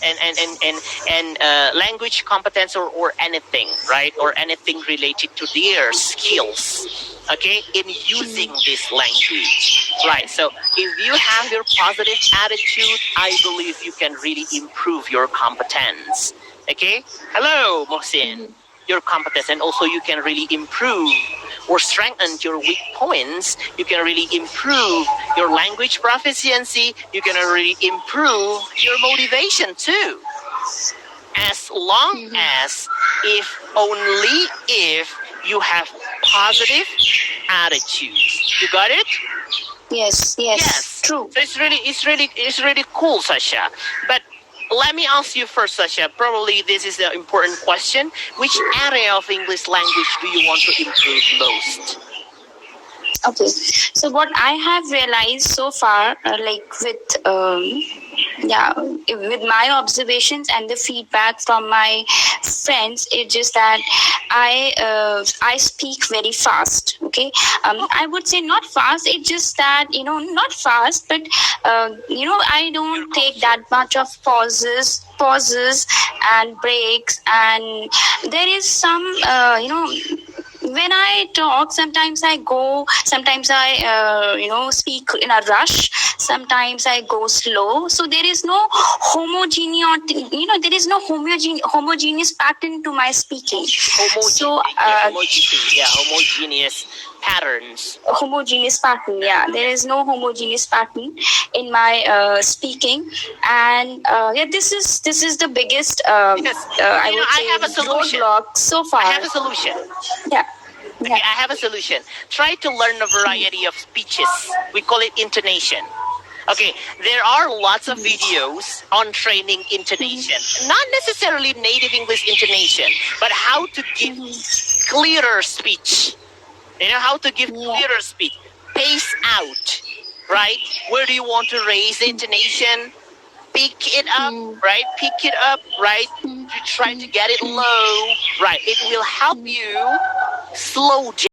and language competence or anything, right? Or anything related to their skills, okay, in using this language, right? So if you have your positive attitude, I believe you can really improve your competence, okay? Hello, Mohsin. Your competence, and also you can really improve or strengthen your weak points. You can really improve your language proficiency. You can really improve your motivation too. As long as only if you have positive attitude. You got it? Yes. True. So it's really cool, Sasha. But let me ask you first, Sasha. Probably this is an important question. Which area of English language do you want to improve most? Okay. So what I have realized so far, with my observations and the feedback from my friends, it's just that I speak very fast. Okay, I would say not fast. It's just that not fast, but I don't take that much of pauses and breaks, and there is some when I talk, sometimes I speak in a rush, sometimes I go slow. So there is no homogeneous pattern to my speaking. Homogeneous patterns. Homogeneous pattern. Yeah, there is no homogeneous pattern in my speaking, and yeah, this is the biggest Yes, I you know, would I say have a solution. roadblock so far. I have a solution. Yeah. Okay, I have a solution. Try to learn a variety of speeches. We call it intonation. Okay, there are lots of videos on training intonation. Not necessarily native English intonation, but how to give clearer speech. You know, how to give clearer speech. Pace out, right? Where do you want to raise the intonation? Pick it up, right? Pick it up, right? To try to get it low, right? It will help you slow